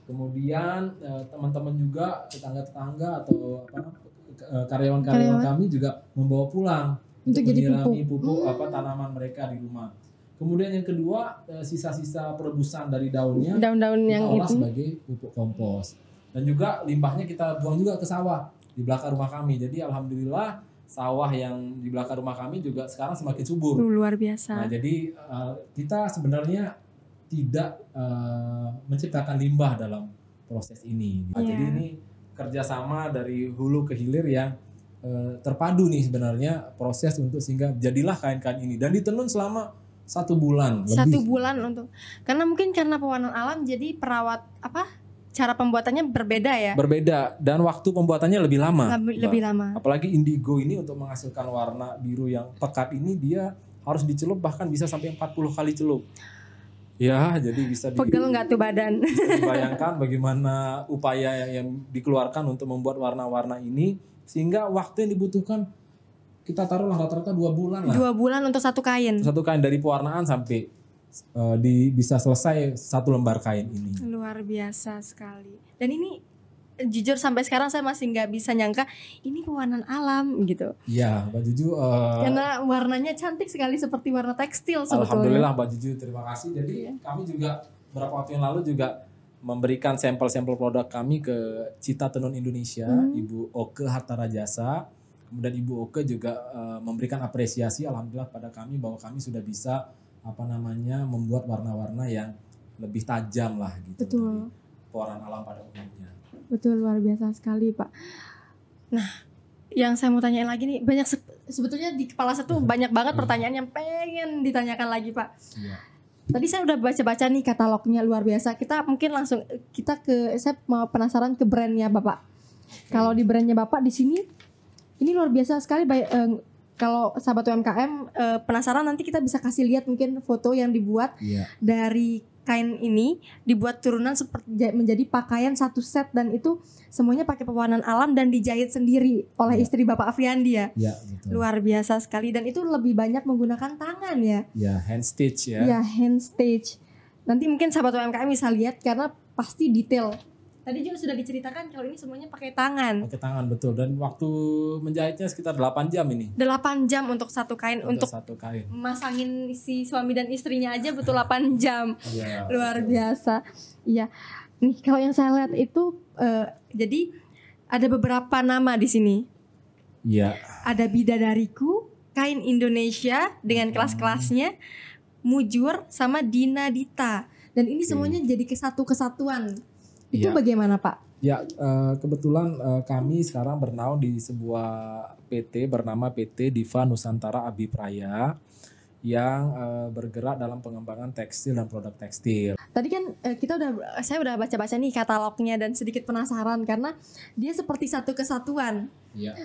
Kemudian teman-teman juga tetangga-tetangga atau karyawan-karyawan kami juga membawa pulang Untuk jadi menyirami pupuk tanaman mereka di rumah. Kemudian yang kedua, sisa-sisa perebusan dari daunnya Daun-daun kita yang olah itu. sebagai pupuk kompos. Dan juga limbahnya kita buang juga ke sawah di belakang rumah kami. Jadi alhamdulillah sawah yang di belakang rumah kami juga sekarang semakin subur. Luar biasa. Nah, jadi kita sebenarnya tidak menciptakan limbah dalam proses ini. Nah, Iya. jadi ini kerjasama dari hulu ke hilir yang terpadu nih sebenarnya proses untuk sehingga jadilah kain-kain ini dan ditenun selama 1 bulan lebih. 1 bulan untuk karena mungkin karena pewarnaan alam jadi cara pembuatannya berbeda ya. Berbeda dan waktu pembuatannya lebih lama. Lebih lama. Apalagi indigo ini untuk menghasilkan warna biru yang pekat ini dia harus dicelup bahkan bisa sampai 40 kali celup. Ya, jadi bisa Pegel nggak tuh badan? bisa dibayangkan bagaimana upaya yang dikeluarkan untuk membuat warna-warna ini sehingga waktu yang dibutuhkan kita taruhlah rata-rata 2 bulan lah. 2 bulan untuk satu kain. Satu kain dari pewarnaan sampai bisa selesai 1 lembar kain ini. Luar biasa sekali. Dan ini jujur sampai sekarang saya masih nggak bisa nyangka ini pewarnaan alam gitu. Iya, Mbak Juju. Karena warnanya cantik sekali seperti warna tekstil sebetulnya. Alhamdulillah Mbak Juju, terima kasih. Jadi kami juga beberapa waktu yang lalu juga memberikan sampel-sampel produk kami ke Cita Tenun Indonesia, Ibu Oke Hatarajasa. Kemudian Ibu Oke juga memberikan apresiasi alhamdulillah pada kami bahwa kami sudah bisa membuat warna-warna yang lebih tajam lah gitu. Betul. Dari pewarnaan alam pada umumnya. Betul, luar biasa sekali Pak. Nah, yang saya mau tanyain lagi nih banyak sebetulnya di kepala saya tuh banyak banget pertanyaan yang pengen ditanyakan lagi Pak. Iya. Tadi saya udah baca-baca nih katalognya luar biasa. Kita mungkin langsung saya mau penasaran ke brandnya Bapak. Kalau di brandnya Bapak di sini ini luar biasa sekali. Kalau sahabat UMKM penasaran nanti kita bisa kasih lihat mungkin foto yang dibuat dari kain ini dibuat turunan seperti menjadi pakaian satu set dan itu semuanya pakai pewarnaan alam dan dijahit sendiri oleh istri Bapak Afriandi ya. Iya, betul. Luar biasa sekali dan itu lebih banyak menggunakan tangan ya. Ya, hand stitch ya. Ya, hand stitch. Nanti mungkin sahabat UMKM bisa lihat karena pasti detail. Tadi juga sudah diceritakan kalau ini semuanya pakai tangan. Pakai tangan betul dan waktu menjahitnya sekitar 8 jam ini. 8 jam untuk satu kain untuk satu kain. masangin si suami dan istrinya aja butuh 8 jam. Iya. Luar biasa. Iya. Nih kalau yang saya lihat itu jadi ada beberapa nama di sini. Iya. Ada Bidadariku, Kain Indonesia dengan kelas-kelasnya, Mujur sama Dinadita. Dan ini semuanya jadi kesatuan. Itu bagaimana Pak? Ya, kebetulan kami sekarang bernaung di sebuah PT bernama PT Diva Nusantara Abipraya yang bergerak dalam pengembangan tekstil dan produk tekstil. Tadi kan saya udah baca-baca nih katalognya dan sedikit penasaran karena dia seperti satu kesatuan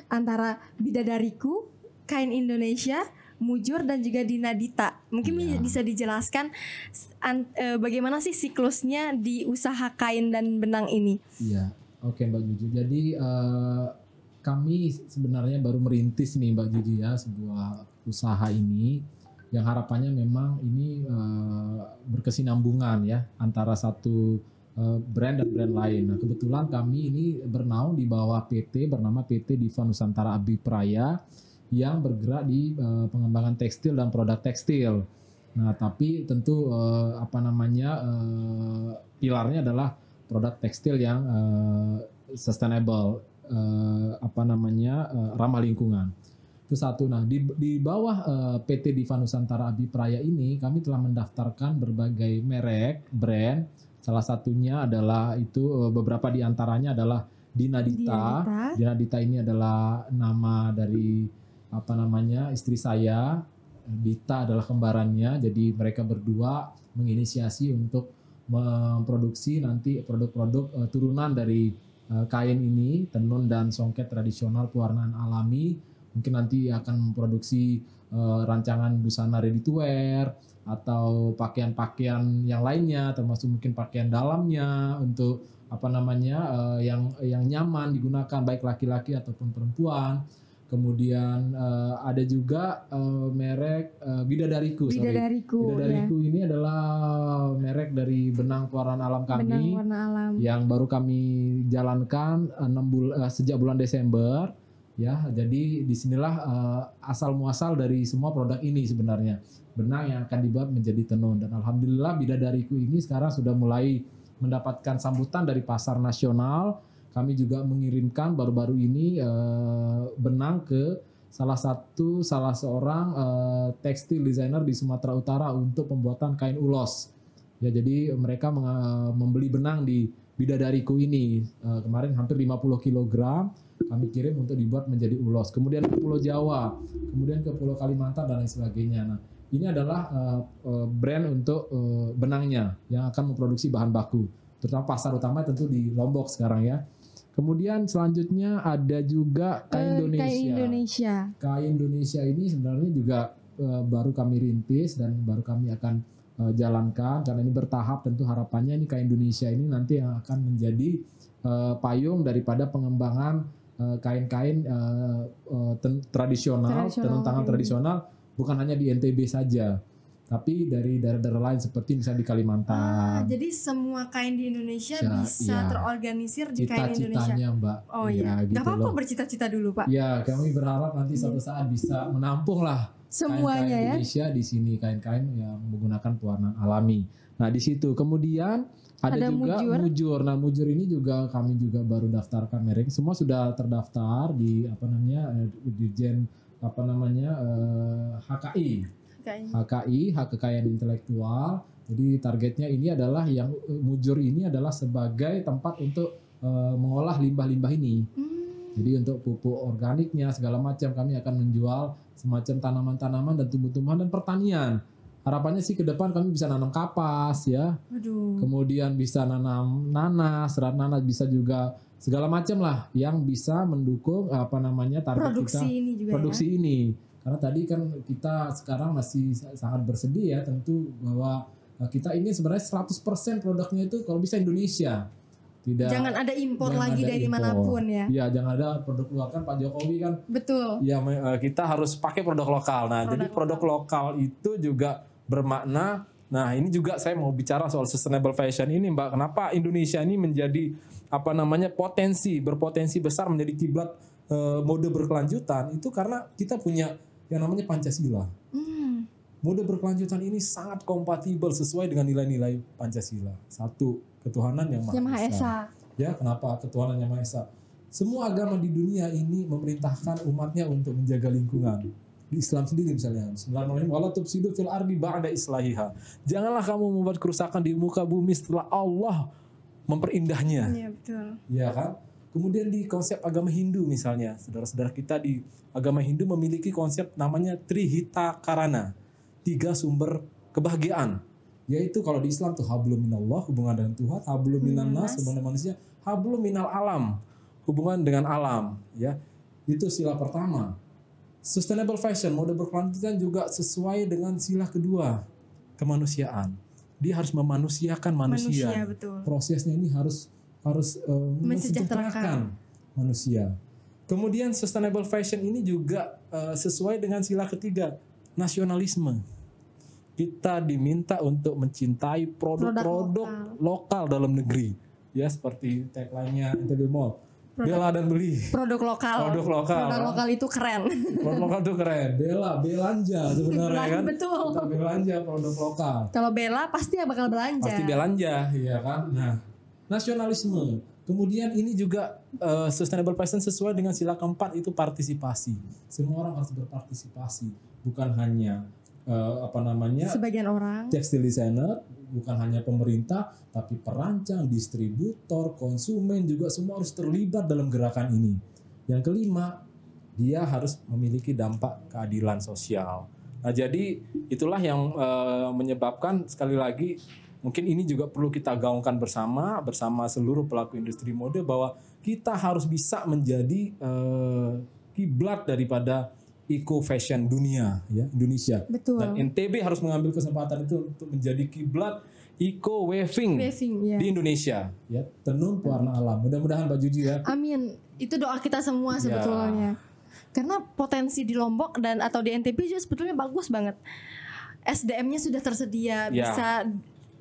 antara Bidadariku, Kain Indonesia, Mujur dan juga Dinadita. Mungkin bisa dijelaskan bagaimana sih siklusnya di usaha kain dan benang ini? Iya, oke Mbak Juju. Jadi kami sebenarnya baru merintis nih Mbak Juju ya sebuah usaha ini yang harapannya memang ini berkesinambungan ya antara satu brand dan brand lain. Nah kebetulan kami ini bernaung di bawah PT bernama PT Diva Nusantara Abipraya yang bergerak di pengembangan tekstil dan produk tekstil. Nah, tapi tentu pilarnya adalah produk tekstil yang sustainable, ramah lingkungan. Itu satu. Nah, di bawah PT Diva Nusantara Abipraya ini kami telah mendaftarkan berbagai merek, brand. Salah satunya adalah beberapa di antaranya adalah Dinadita. Dinadita ini adalah nama dari istri saya. Dita adalah kembarannya, jadi mereka berdua menginisiasi untuk memproduksi nanti produk-produk turunan dari kain ini, tenun dan songket tradisional pewarnaan alami. Mungkin nanti akan memproduksi rancangan busana ready to wear atau pakaian-pakaian yang lainnya, termasuk mungkin pakaian dalamnya untuk yang nyaman digunakan baik laki-laki ataupun perempuan. Kemudian ada juga merek Bidadariku. Bidadariku ini adalah merek dari benang pewarnaan alam kami. Benang warna alam. Yang baru kami jalankan sejak bulan Desember. Ya, jadi disinilah asal muasal dari semua produk ini sebenarnya. Benang yang akan dibuat menjadi tenun. Dan alhamdulillah Bidadariku ini sekarang sudah mulai mendapatkan sambutan dari pasar nasional. Kami juga mengirimkan baru-baru ini benang ke salah seorang tekstil designer di Sumatera Utara untuk pembuatan kain ulos. Ya, jadi mereka membeli benang di Bidadariku ini. Kemarin hampir 50 kg kami kirim untuk dibuat menjadi ulos. Kemudian ke Pulau Jawa, kemudian ke Pulau Kalimantan dan lain sebagainya. Nah, ini adalah brand untuk benangnya yang akan memproduksi bahan baku. Terutama pasar utama tentu di Lombok sekarang ya. Kemudian selanjutnya ada juga Kain Indonesia. Kain Indonesia. Kain Indonesia ini sebenarnya juga baru kami rintis dan baru kami akan jalankan karena ini bertahap. Tentu harapannya ini Kain Indonesia ini nanti yang akan menjadi payung daripada pengembangan kain-kain tradisional, tenun tangan tradisional bukan hanya di NTB saja, tapi dari daerah-daerah lain seperti misalnya di Kalimantan. Jadi semua kain di Indonesia bisa terorganisir di Kain Indonesia. Cita-citanya, Mbak. Oh iya, gitu gak apa-apa loh. bercita-cita dulu, Pak. Ya, kami berharap nanti suatu saat bisa menampung lah semuanya kain-kain ya. Indonesia di sini, kain-kain yang menggunakan pewarna alami. Nah, di situ kemudian ada juga mujur. Nah, mujur ini juga kami juga baru daftarkan merek. Semua sudah terdaftar di Dirjen HKI. Hak Kekayaan Intelektual. Jadi targetnya ini adalah yang mujur ini adalah sebagai tempat untuk mengolah limbah-limbah ini. Jadi untuk pupuk organiknya segala macam kami akan menjual semacam tanaman-tanaman dan tumbuh-tumbuhan dan pertanian. Harapannya sih ke depan kami bisa nanam kapas ya. Kemudian bisa nanam nanas, serat nanas, bisa juga segala macam lah yang bisa mendukung target produksi kita ini juga produksi ya? ini. Karena tadi kan kita sekarang masih sangat bersedih ya tentu bahwa kita ingin sebenarnya 100% produknya itu kalau bisa Indonesia. Jangan ada impor lagi dari manapun ya. Iya, jangan ada produk luar, kan Pak Jokowi kan. Betul. Ya, kita harus pakai produk lokal. Nah, jadi produk lokal itu juga bermakna. Nah, ini juga saya mau bicara soal sustainable fashion ini, Mbak. Kenapa Indonesia ini menjadi berpotensi besar menjadi kiblat mode berkelanjutan itu karena kita punya yang namanya Pancasila. Mode berkelanjutan ini sangat kompatibel sesuai dengan nilai-nilai Pancasila. Satu, ketuhanan yang Maha Esa. Ya, kenapa ketuhanan yang Maha Esa? Semua agama di dunia ini memerintahkan umatnya untuk menjaga lingkungan. Di Islam sendiri misalnya, Bismillahirrahmanirrahim, wala tufsidu fil ardi ba'da islahiha. Janganlah kamu membuat kerusakan di muka bumi setelah Allah memperindahnya. Iya, betul. Iya kan? Kemudian di konsep agama Hindu misalnya, saudara-saudara kita di agama Hindu memiliki konsep namanya Trihita Karana, 3 sumber kebahagiaan. Yaitu kalau di Islam tuh hablum minallah, hubungan dengan Tuhan, hablum minannas, hubungan dengan manusia, hablum minal alam, hubungan dengan alam, ya. Itu sila pertama. Sustainable fashion, mode berkelanjutan juga sesuai dengan sila kedua, kemanusiaan. Dia harus memanusiakan manusia. Betul. Prosesnya ini harus mensejahterakan manusia. Kemudian sustainable fashion ini juga sesuai dengan sila ketiga, nasionalisme. Kita diminta untuk mencintai produk-produk lokal dalam negeri. Ya, seperti tagline-nya NTB Mall. Bela dan beli. Produk lokal. Produk lokal itu keren. Produk lokal itu keren. Belanja sebenarnya kan. Betul. Kita belanja produk lokal. Kalau bela pasti bakal belanja. Pasti belanja, iya kan. Nah, nasionalisme. Kemudian ini juga sustainable fashion sesuai dengan sila keempat itu partisipasi. Semua orang harus berpartisipasi, bukan hanya sebagian orang tekstil designer, bukan hanya pemerintah, tapi perancang, distributor, konsumen juga semua harus terlibat dalam gerakan ini. Yang kelima, dia harus memiliki dampak keadilan sosial. Nah, jadi itulah yang menyebabkan sekali lagi mungkin ini juga perlu kita gaungkan bersama seluruh pelaku industri mode bahwa kita harus bisa menjadi kiblat daripada eco fashion dunia ya, Indonesia. Betul. Dan NTB harus mengambil kesempatan itu untuk menjadi kiblat eco weaving ya, di Indonesia ya, tenun pewarna alam. Mudah-mudahan Pak Juji ya. Amin. Itu doa kita semua sebetulnya. Karena potensi di Lombok dan atau di NTB juga sebetulnya bagus banget. SDM-nya sudah tersedia,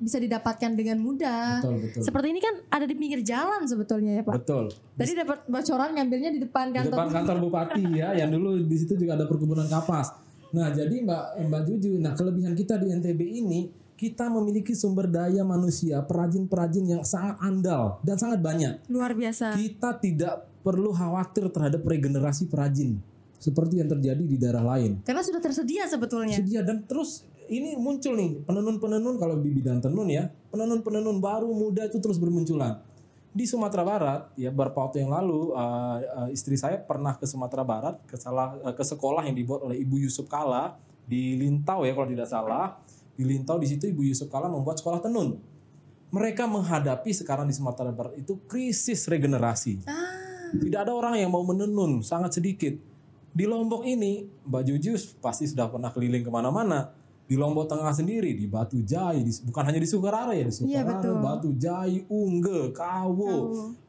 bisa didapatkan dengan mudah. Betul. Seperti ini kan ada di pinggir jalan sebetulnya ya Pak. Betul. Tadi dapat bocoran ngambilnya di depan kantor. Di depan kantor Bupati ya, yang dulu di situ juga ada perkebunan kapas. Nah, jadi Mbak Juju, kelebihan kita di NTB ini, kita memiliki sumber daya manusia, perajin-perajin yang sangat andal dan sangat banyak. Luar biasa. Kita tidak perlu khawatir terhadap regenerasi perajin seperti yang terjadi di daerah lain. Karena sudah tersedia sebetulnya. Dan terus ini muncul nih penenun-penenun kalau di bidang tenun ya, penenun-penenun baru muda itu terus bermunculan. Di Sumatera Barat ya beberapa waktu yang lalu istri saya pernah ke Sumatera Barat ke sekolah yang dibuat oleh Ibu Yusuf Kala di Lintau ya kalau tidak salah. Di Lintau di situ Ibu Yusuf Kala membuat sekolah tenun. Mereka menghadapi sekarang di Sumatera Barat itu krisis regenerasi. Tidak ada orang yang mau menenun, sangat sedikit. Di Lombok ini, Mbak Jujus pasti sudah pernah keliling kemana-mana. Di Lombok Tengah sendiri, di Batu Jahi, bukan hanya di Sukarare ya, di Sukarare, Batu Jahi, Unge, Kawo,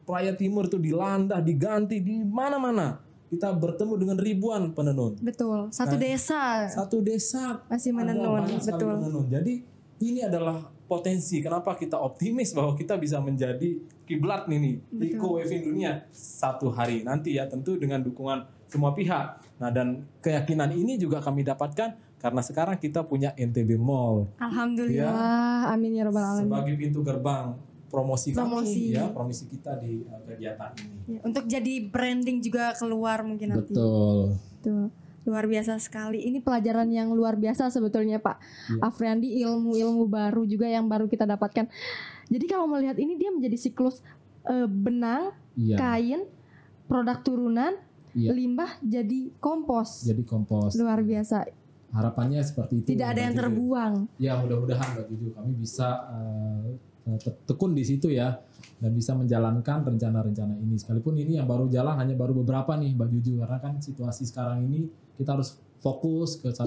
Praia Timur itu di Landah, diganti di mana-mana. Kita bertemu dengan ribuan penenun. Betul. Satu desa masih menenun. Betul. Penenun. Jadi ini adalah potensi. Kenapa kita optimis bahwa kita bisa menjadi kiblat nih eco-waving dunia satu hari nanti ya, tentu dengan dukungan semua pihak. Nah, dan keyakinan ini juga kami dapatkan karena sekarang kita punya NTB Mall. Alhamdulillah, amin ya rabbal alamin. Sebagai pintu gerbang promosi kita di kegiatan ini. Ya, untuk jadi branding juga keluar mungkin nanti. Betul. Tuh, luar biasa sekali. Ini pelajaran yang luar biasa sebetulnya Pak Afriandi, ilmu-ilmu baru juga yang baru kita dapatkan. Jadi kalau melihat ini dia menjadi siklus benang, kain, produk turunan, limbah jadi kompos. Luar biasa. Harapannya seperti itu. Tidak ada yang terbuang. Ya mudah-mudahan Mbak Juju kami bisa tekun di situ ya dan bisa menjalankan rencana-rencana ini. Sekalipun ini yang baru jalan hanya baru beberapa nih Mbak Juju, karena kan situasi sekarang ini kita harus fokus ke satu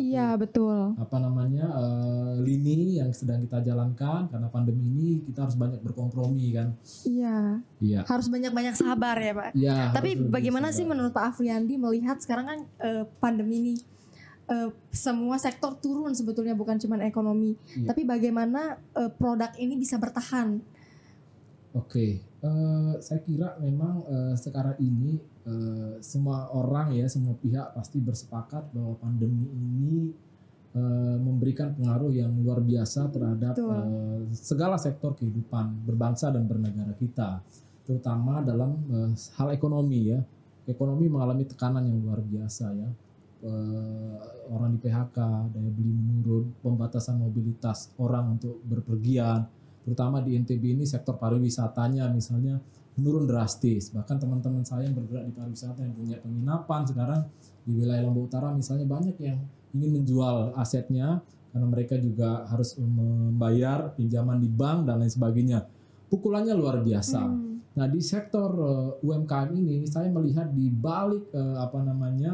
lini yang sedang kita jalankan. Karena pandemi ini kita harus banyak berkompromi kan. Iya. Harus banyak-banyak sabar ya Pak. Iya. Tapi bagaimana sih menurut Pak Afriandi melihat sekarang kan pandemi ini semua sektor turun sebetulnya, bukan cuma ekonomi, tapi bagaimana produk ini bisa bertahan? Oke, saya kira memang sekarang ini semua orang ya, semua pihak pasti bersepakat bahwa pandemi ini memberikan pengaruh yang luar biasa terhadap segala sektor kehidupan berbangsa dan bernegara kita, terutama dalam hal ekonomi ya. Ekonomi mengalami tekanan yang luar biasa ya. Orang di PHK, daya beli menurun, pembatasan mobilitas orang untuk berpergian, terutama di NTB ini sektor pariwisatanya misalnya menurun drastis. Bahkan teman-teman saya yang bergerak di pariwisata yang punya penginapan sekarang di wilayah Lombok Utara misalnya banyak yang ingin menjual asetnya karena mereka juga harus membayar pinjaman di bank dan lain sebagainya. Pukulannya luar biasa. Nah, di sektor UMKM ini saya melihat di balik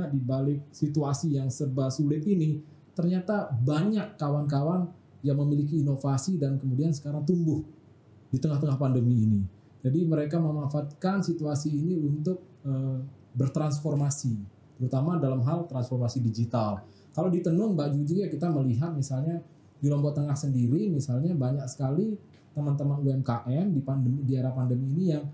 di balik situasi yang serba sulit ini ternyata banyak kawan-kawan yang memiliki inovasi dan kemudian sekarang tumbuh di tengah-tengah pandemi ini. Jadi mereka memanfaatkan situasi ini untuk bertransformasi, terutama dalam hal transformasi digital. Kalau di tenun Mbak Juju ya kita melihat misalnya di Lombok Tengah sendiri misalnya banyak sekali teman-teman UMKM di era pandemi ini yang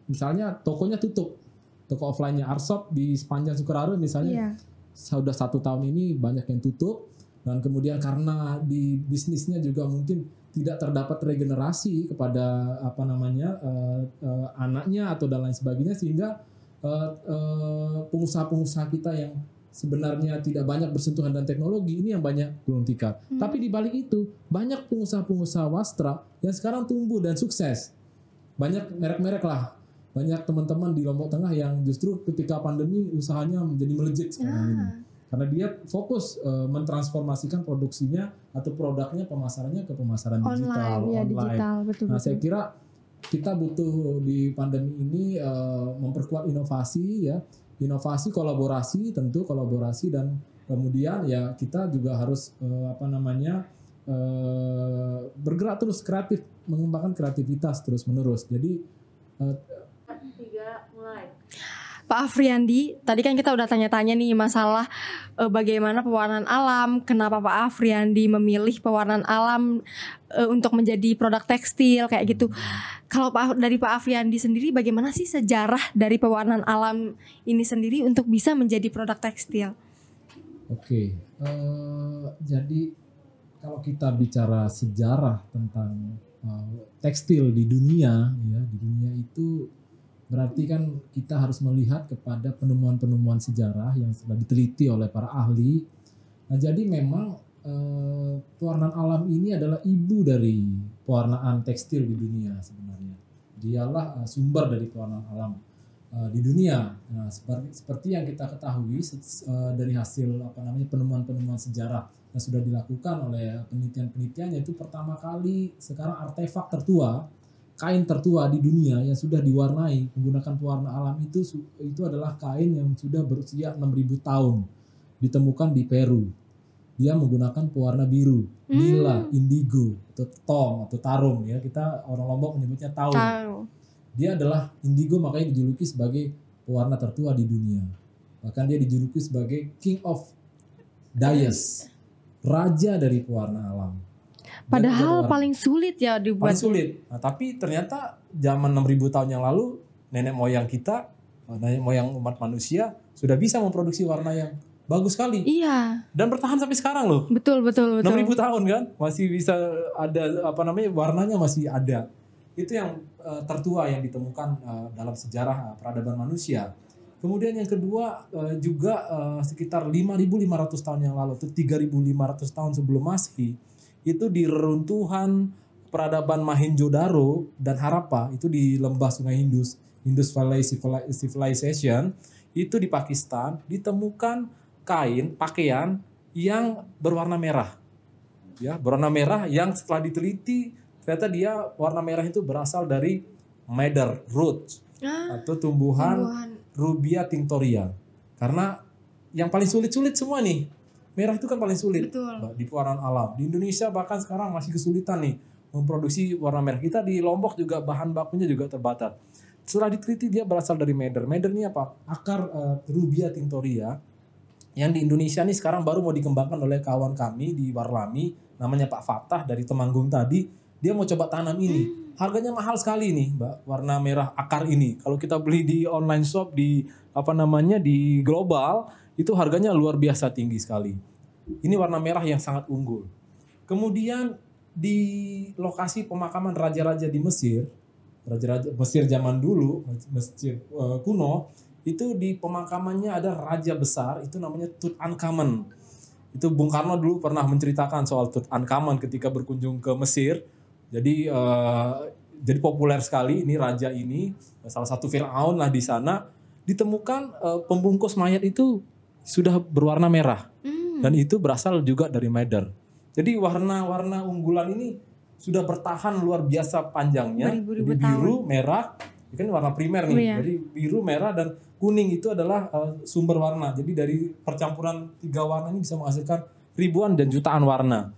misalnya tokonya tutup, toko offline-nya Arsop di sepanjang Sukarare misalnya sudah 1 tahun ini banyak yang tutup, dan kemudian karena di bisnisnya juga mungkin tidak terdapat regenerasi kepada anaknya atau dan lain sebagainya, sehingga pengusaha-pengusaha kita yang sebenarnya tidak banyak bersentuhan dan teknologi ini yang banyak gulung tikar. Tapi di balik itu banyak pengusaha-pengusaha wastra yang sekarang tumbuh dan sukses. Banyak merek-merek lah, banyak teman-teman di Lombok Tengah yang justru ketika pandemi usahanya menjadi melejit sekarang ini. Karena dia fokus mentransformasikan produksinya atau produknya, pemasarannya ke pemasaran digital, online. Betul. Saya kira kita butuh di pandemi ini memperkuat inovasi ya. Inovasi, kolaborasi, tentu kolaborasi, dan kemudian ya kita juga harus bergerak terus kreatif, mengembangkan kreativitas terus menerus. Jadi Pak Afriandi, tadi kan kita udah tanya-tanya nih masalah bagaimana pewarnaan alam, kenapa Pak Afriandi memilih pewarnaan alam untuk menjadi produk tekstil kayak gitu. Kalau dari Pak Afriandi sendiri, bagaimana sih sejarah dari pewarnaan alam ini sendiri untuk bisa menjadi produk tekstil? Oke, jadi kalau kita bicara sejarah tentang tekstil di dunia, ya di dunia itu berarti kan kita harus melihat kepada penemuan-penemuan sejarah yang sudah diteliti oleh para ahli. Nah, jadi memang pewarnaan alam ini adalah ibu dari pewarnaan tekstil di dunia sebenarnya. Dialah sumber dari pewarnaan alam di dunia. Nah, seperti yang kita ketahui dari hasil penemuan-penemuan sejarah yang sudah dilakukan oleh penelitian-penelitian, yaitu pertama kali sekarang artefak tertua, kain tertua di dunia yang sudah diwarnai menggunakan pewarna alam itu adalah kain yang sudah berusia 6.000 tahun, ditemukan di Peru. Dia menggunakan pewarna biru, nila, indigo, atau tong atau tarum ya. Kita orang Lombok menyebutnya tarum. Dia adalah indigo, makanya dijuluki sebagai pewarna tertua di dunia. Bahkan dia dijuluki sebagai King of Dyes, raja dari pewarna alam. Padahal paling sulit ya dibuat. Paling sulit. Nah, tapi ternyata zaman 6.000 tahun yang lalu nenek moyang kita, nenek moyang umat manusia sudah bisa memproduksi warna yang bagus sekali. Iya. Dan bertahan sampai sekarang loh. Betul. 6.000 tahun kan masih bisa ada warnanya masih ada. Itu yang tertua yang ditemukan dalam sejarah peradaban manusia. Kemudian yang kedua juga sekitar 5.500 tahun yang lalu, atau 3.500 tahun sebelum Masehi, itu di reruntuhan peradaban Mohenjo-daro dan Harappa, itu di lembah Sungai Indus Valley Civilization, itu di Pakistan ditemukan pakaian yang berwarna merah. Ya, berwarna merah yang setelah diteliti ternyata dia warna merah itu berasal dari madder root atau tumbuhan Rubia tinctoria. Karena yang paling sulit semua nih, merah itu kan paling sulit. Betul. Di pewarnaan alam. Di Indonesia bahkan sekarang masih kesulitan nih memproduksi warna merah. Kita di Lombok juga bahan bakunya juga terbatas. Setelah diteliti dia berasal dari madder. Madder ini apa? Akar Rubia tinctoria yang di Indonesia nih sekarang baru mau dikembangkan oleh kawan kami di Warlami, namanya Pak Fatah dari Temanggung tadi. Dia mau coba tanam ini. Harganya mahal sekali nih, Mbak, warna merah akar ini. Kalau kita beli di online shop di di global, itu harganya luar biasa tinggi sekali. Ini warna merah yang sangat unggul. Kemudian di lokasi pemakaman raja-raja di Mesir, raja-raja Mesir zaman dulu, Mesir kuno, itu di pemakamannya ada raja besar, itu namanya Tutankhamun. Itu Bung Karno dulu pernah menceritakan soal Tutankhamun ketika berkunjung ke Mesir. Jadi populer sekali ini raja ini, salah satu Firaun lah di sana. Ditemukan pembungkus mayat itu sudah berwarna merah, dan itu berasal juga dari madder. Jadi warna-warna unggulan ini sudah bertahan luar biasa panjangnya. Jadi biru, merah, ini kan warna primer nih. Oh, iya. Jadi biru, merah, dan kuning itu adalah sumber warna. Jadi dari percampuran 3 warna ini bisa menghasilkan ribuan dan jutaan warna.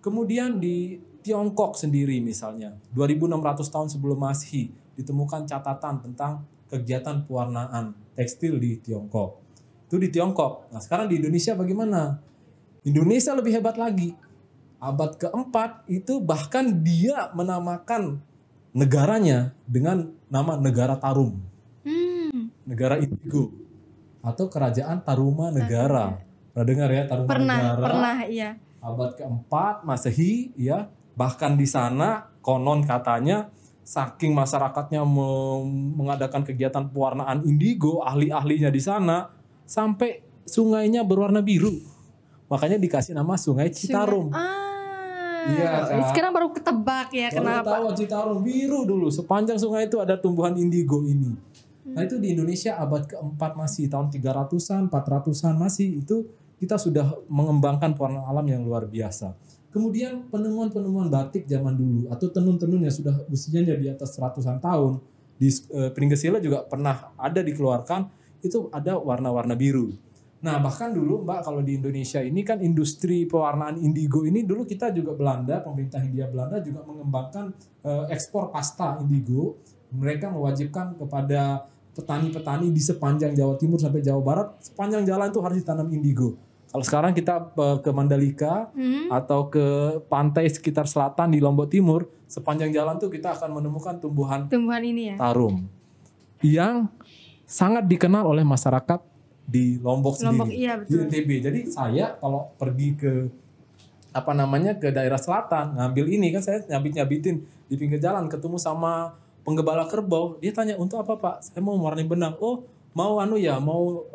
Kemudian di Tiongkok sendiri misalnya, 2.600 tahun sebelum Masehi ditemukan catatan tentang kegiatan pewarnaan tekstil di Tiongkok. Itu di Tiongkok. Nah, sekarang di Indonesia bagaimana? Indonesia lebih hebat lagi. Abad keempat itu bahkan dia menamakan negaranya dengan nama negara Tarum. Negara Indigo. Atau Kerajaan Taruma Negara. Pernah dengar ya Taruma Negara? Pernah, iya. Abad keempat Masehi, ya. Bahkan di sana konon katanya saking masyarakatnya mengadakan kegiatan pewarnaan indigo, ahli-ahlinya di sana, sampai sungainya berwarna biru. Makanya dikasih nama Sungai Citarum. Iya kan? Sekarang baru ketebak ya kenapa. Tahu Citarum biru dulu. Sepanjang sungai itu ada tumbuhan indigo ini. Nah itu di Indonesia abad keempat masih tahun 300-an, 400-an masih itu kita sudah mengembangkan pewarna alam yang luar biasa. Kemudian penemuan-penemuan batik zaman dulu atau tenun-tenun yang sudah usianya di atas 100-an tahun di Pringgesila juga pernah ada dikeluarkan, itu ada warna-warna biru. Nah bahkan dulu Mbak, kalau di Indonesia ini kan industri pewarnaan indigo ini dulu kita juga pemerintah Hindia Belanda juga mengembangkan ekspor pasta indigo. Mereka mewajibkan kepada petani-petani di sepanjang Jawa Timur sampai Jawa Barat, sepanjang jalan itu harus ditanam indigo. Kalau sekarang kita ke Mandalika atau ke pantai sekitar selatan di Lombok Timur, sepanjang jalan tuh kita akan menemukan tumbuhan ini ya. tarum yang sangat dikenal oleh masyarakat di Lombok sendiri, iya, di NTB. Jadi saya kalau pergi ke ke daerah selatan ngambil ini kan, saya nyabit-nyabitin di pinggir jalan, ketemu sama penggembala kerbau, dia tanya, untuk apa Pak? Saya mau mewarnai benang. Oh, mau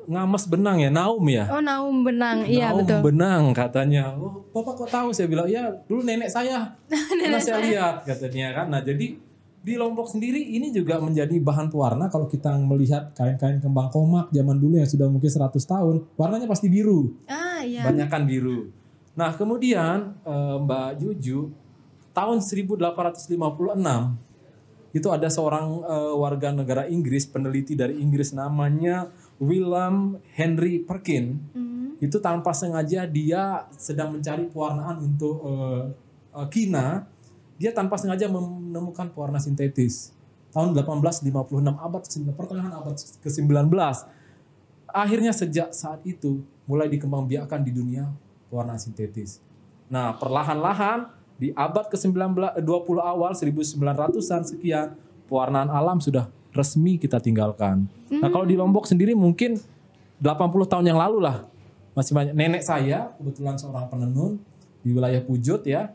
ngames benang ya, naum ya. Oh, naum benang, iya Naum betul. benang katanya. Oh, Bapak kok tahu? Saya bilang, ya dulu nenek saya pernah saya lihat katanya kan. Nah jadi di Lombok sendiri ini juga menjadi bahan pewarna. Kalau kita melihat kain-kain kembang komak zaman dulu yang sudah mungkin 100 tahun, warnanya pasti biru. Ah iya. Banyakan biru. Nah kemudian Mbak Juju, tahun 1856 itu ada seorang warga negara Inggris, peneliti dari Inggris namanya William Henry Perkin. Itu tanpa sengaja dia sedang mencari pewarnaan untuk kina. Dia tanpa sengaja menemukan pewarna sintetis. Tahun 1856, pertengahan abad ke-19. Akhirnya sejak saat itu mulai dikembangbiakkan di dunia pewarna sintetis. Nah, perlahan-lahan di abad ke-19 20 awal 1900-an sekian, pewarnaan alam sudah resmi kita tinggalkan. Nah, kalau di Lombok sendiri mungkin 80 tahun yang lalu lah, masih banyak. Nenek saya kebetulan seorang penenun di wilayah Pujut ya.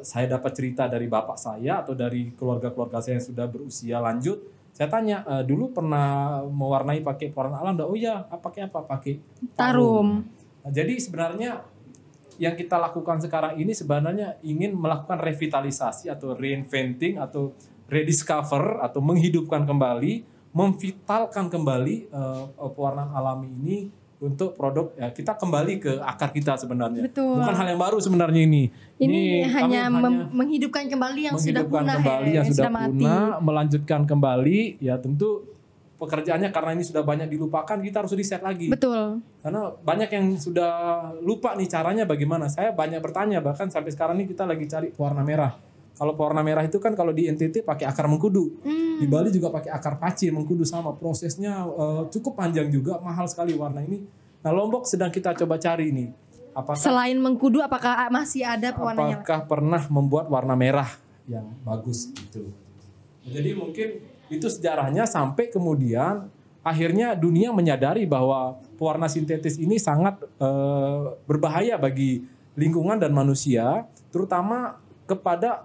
Saya dapat cerita dari bapak saya atau dari keluarga-keluarga saya yang sudah berusia lanjut. Saya tanya, dulu pernah mewarnai pakai pewarna alam? Oh iya, pakai apa? Pakai tarum. Nah, jadi sebenarnya yang kita lakukan sekarang ini sebenarnya ingin melakukan revitalisasi atau reinventing atau rediscover atau menghidupkan kembali, memvitalkan kembali pewarnaan alami ini untuk produk ya, kita kembali ke akar kita sebenarnya. Betul. Bukan hal yang baru sebenarnya ini. Ini hanya menghidupkan kembali yang sudah punah yang sudah mati. punah, melanjutkan kembali ya tentu pekerjaannya karena ini sudah banyak dilupakan, kita harus riset lagi. Betul. Karena banyak yang sudah lupa nih caranya bagaimana. Saya banyak bertanya, bahkan sampai sekarang ini kita lagi cari pewarna merah. Kalau pewarna merah itu kan kalau di NTT pakai akar mengkudu. Di Bali juga pakai akar paci mengkudu sama. Prosesnya cukup panjang juga, mahal sekali warna ini. Nah, Lombok sedang kita coba cari nih. Selain mengkudu apakah masih ada pewarnanya? Apakah pernah membuat warna merah yang bagus gitu. Jadi mungkin itu sejarahnya sampai kemudian akhirnya dunia menyadari bahwa pewarna sintetis ini sangat berbahaya bagi lingkungan dan manusia, terutama kepada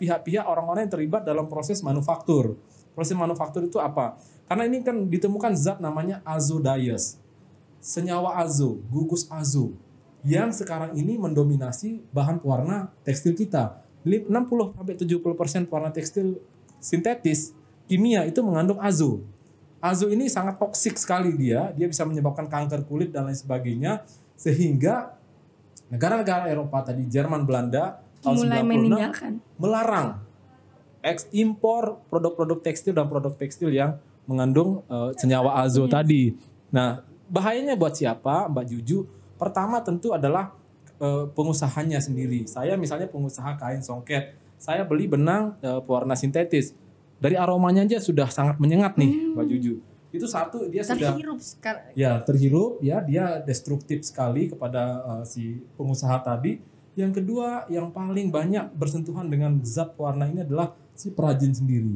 pihak-pihak orang-orang yang terlibat dalam proses manufaktur. Proses manufaktur itu apa? Karena ini kan ditemukan zat namanya azodayes. Senyawa azo, gugus azo yang sekarang ini mendominasi bahan pewarna tekstil kita. 60-70% pewarna tekstil sintetis kimia itu mengandung azo. Azo ini sangat toksik sekali dia bisa menyebabkan kanker kulit dan lain sebagainya, sehingga negara-negara Eropa tadi, Jerman, Belanda tahun 96 melarang ekspor produk-produk tekstil dan produk tekstil yang mengandung senyawa azo tadi. Nah, bahayanya buat siapa, Mbak Juju? Pertama tentu adalah pengusahanya sendiri. Saya misalnya pengusaha kain songket, saya beli benang pewarna sintetis. Dari aromanya aja sudah sangat menyengat nih, Mbak Juju. Itu satu, dia terhirup terhirup ya, dia destruktif sekali kepada si pengusaha tadi. Yang kedua, yang paling banyak bersentuhan dengan zat pewarna ini adalah si perajin sendiri.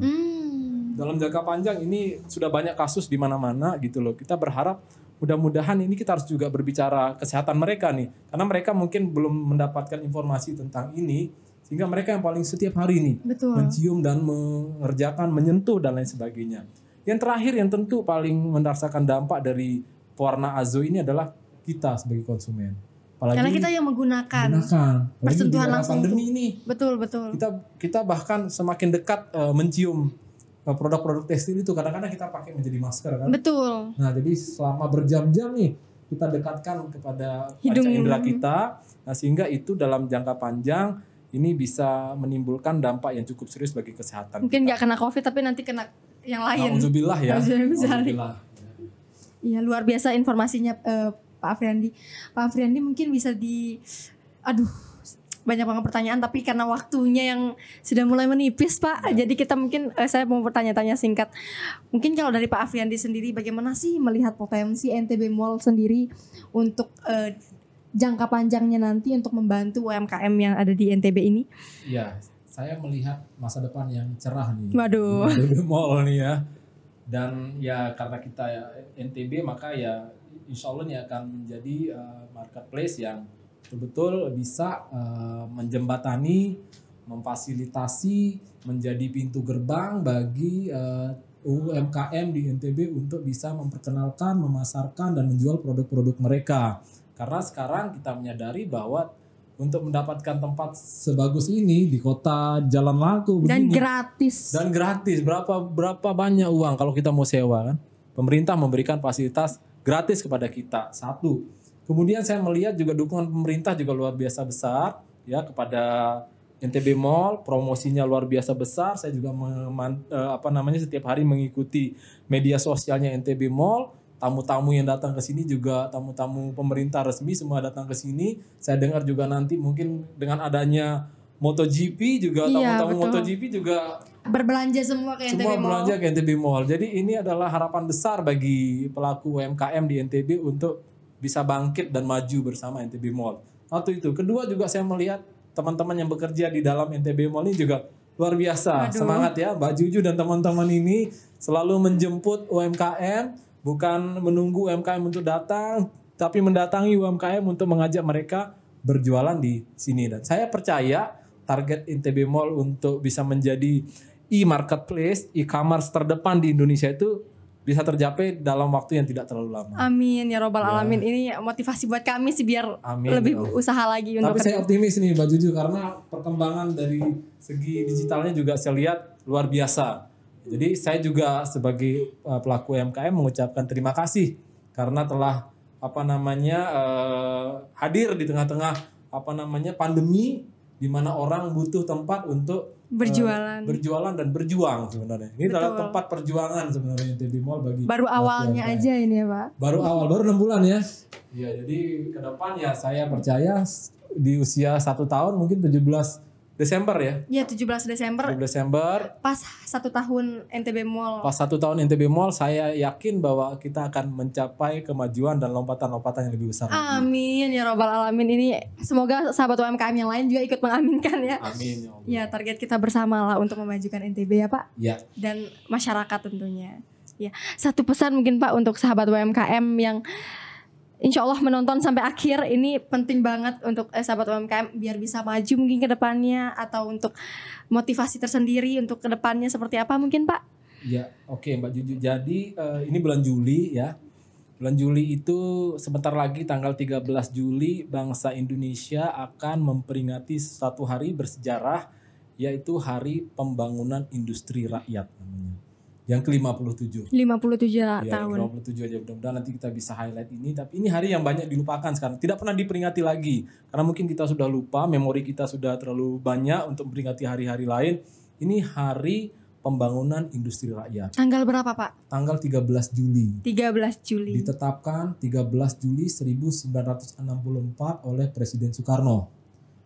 Dalam jangka panjang ini sudah banyak kasus di mana-mana gitu loh. Kita berharap mudah-mudahan ini kita harus juga berbicara kesehatan mereka nih. Karena mereka mungkin belum mendapatkan informasi tentang ini. Sehingga mereka yang paling setiap hari nih mencium dan mengerjakan, menyentuh dan lain sebagainya. Yang terakhir yang tentu paling merasakan dampak dari pewarna azo ini adalah kita sebagai konsumen. Apalagi karena kita yang menggunakan bersentuhan langsung pandemi ini. Betul. Kita bahkan semakin dekat mencium produk-produk tekstil itu. Kadang-kadang kita pakai menjadi masker kan. Betul. Nah, jadi selama berjam-jam nih kita dekatkan kepada panca indera kita. Nah, sehingga itu dalam jangka panjang ini bisa menimbulkan dampak yang cukup serius bagi kesehatan. Mungkin nggak kena COVID tapi nanti kena yang lain. Alhamdulillah ya. Alhamdulillah. Iya, luar biasa informasinya Pak Afriandi. Pak Afriandi mungkin bisa banyak banget pertanyaan tapi karena waktunya yang sudah mulai menipis Pak, jadi kita mungkin saya mau bertanya-tanya singkat. Mungkin kalau dari Pak Afriandi sendiri bagaimana sih melihat potensi NTB Mall sendiri untuk jangka panjangnya nanti untuk membantu UMKM yang ada di NTB ini? Iya, saya melihat masa depan yang cerah nih. Waduh. NTB Mall nih ya. Dan ya karena kita ya NTB maka ya insya Allah ini akan menjadi marketplace yang betul-betul bisa menjembatani, memfasilitasi, menjadi pintu gerbang bagi UMKM di NTB untuk bisa memperkenalkan, memasarkan dan menjual produk-produk mereka. Karena sekarang kita menyadari bahwa untuk mendapatkan tempat sebagus ini di kota jalan laku Dan begini gratis. dan gratis, berapa banyak uang kalau kita mau sewa kan? Pemerintah memberikan fasilitas gratis kepada kita. Satu. Kemudian saya melihat juga dukungan pemerintah juga luar biasa besar ya kepada NTB Mall, promosinya luar biasa besar. Saya juga setiap hari mengikuti media sosialnya NTB Mall. Tamu-tamu yang datang ke sini juga tamu-tamu pemerintah resmi semua datang ke sini. Saya dengar juga nanti mungkin dengan adanya MotoGP juga Iya, tamu-tamu betul. MotoGP juga Berbelanja semua ke NTB semua Mall. belanja ke NTB Mall. Jadi ini adalah harapan besar bagi pelaku UMKM di NTB untuk bisa bangkit dan maju bersama NTB Mall. Satu itu. Kedua juga saya melihat teman-teman yang bekerja di dalam NTB Mall ini juga luar biasa. Waduh. Semangat ya Mbak Juju dan teman-teman ini selalu menjemput UMKM, bukan menunggu UMKM untuk datang, tapi mendatangi UMKM untuk mengajak mereka berjualan di sini. Dan saya percaya target NTB Mall untuk bisa menjadi e-marketplace, e-commerce terdepan di Indonesia itu bisa tercapai dalam waktu yang tidak terlalu lama. Amin ya robbal alamin. Ini motivasi buat kami sih biar Amin, lebih ya Allah. usaha lagi untuk Tapi saya optimis nih Mbak Juju karena perkembangan dari segi digitalnya juga saya lihat luar biasa. Jadi saya juga sebagai pelaku UMKM mengucapkan terima kasih karena telah hadir di tengah-tengah pandemi di mana orang butuh tempat untuk berjualan dan berjuang sebenarnya. Ini adalah tempat perjuangan sebenarnya NTB Mall bagi baru pelaku awalnya UMKM. aja ini ya Pak. Baru 6 bulan ya. Iya, jadi ke depan ya saya percaya di usia 1 tahun mungkin 17 Desember ya. Iya 17 Desember 17 Desember pas 1 tahun NTB Mall. pas 1 tahun NTB Mall saya yakin bahwa kita akan mencapai kemajuan dan lompatan-lompatan yang lebih besar. Amin ya robbal alamin. Ini semoga sahabat UMKM yang lain juga ikut mengaminkan ya. Amin ya Allah. Ya target kita bersama lah untuk memajukan NTB ya Pak. Ya. Dan masyarakat tentunya. Ya, satu pesan mungkin Pak untuk sahabat UMKM yang insya Allah menonton sampai akhir, ini penting banget untuk sahabat UMKM biar bisa maju mungkin ke depannya, atau untuk motivasi tersendiri untuk ke depannya seperti apa mungkin Pak? Ya, oke Mbak Juju. Jadi ini bulan Juli ya. Bulan Juli itu sebentar lagi tanggal 13 Juli bangsa Indonesia akan memperingati satu hari bersejarah, yaitu Hari Pembangunan Industri Rakyat namanya. Yang ke-57. 57 Ya, tahun. 57 aja, mudah-mudahan nanti kita bisa highlight ini. Tapi ini hari yang banyak dilupakan sekarang. Tidak pernah diperingati lagi. Karena mungkin kita sudah lupa, memori kita sudah terlalu banyak untuk memperingati hari-hari lain. Ini Hari Pembangunan Industri Rakyat. Tanggal berapa Pak? Tanggal 13 Juli. 13 Juli. Ditetapkan 13 Juli 1964 oleh Presiden Soekarno.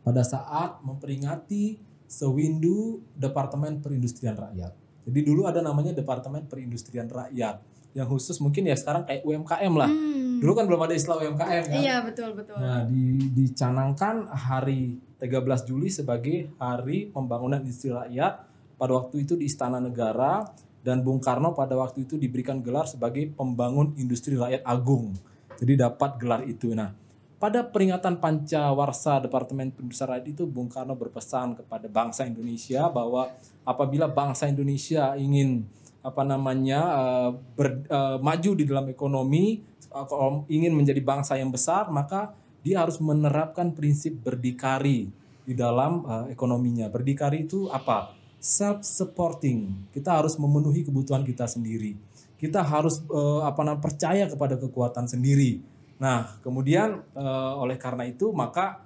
Pada saat memperingati sewindu Departemen Perindustrian Rakyat. Jadi dulu ada namanya Departemen Perindustrian Rakyat yang khusus mungkin ya sekarang kayak UMKM lah. Dulu kan belum ada istilah UMKM kan. Iya betul. Nah dicanangkan hari 13 Juli sebagai Hari Pembangunan Industri Rakyat pada waktu itu di Istana Negara, dan Bung Karno pada waktu itu diberikan gelar sebagai Pembangun Industri Rakyat Agung. Jadi dapat gelar itu. Nah pada peringatan Pancawarsa Departemen Perindustrian Rakyat itu Bung Karno berpesan kepada bangsa Indonesia bahwa apabila bangsa Indonesia ingin maju di dalam ekonomi, ingin menjadi bangsa yang besar, maka dia harus menerapkan prinsip berdikari di dalam ekonominya. Berdikari itu apa? Self-supporting. Kita harus memenuhi kebutuhan kita sendiri. Kita harus percaya kepada kekuatan sendiri. Nah, kemudian oleh karena itu maka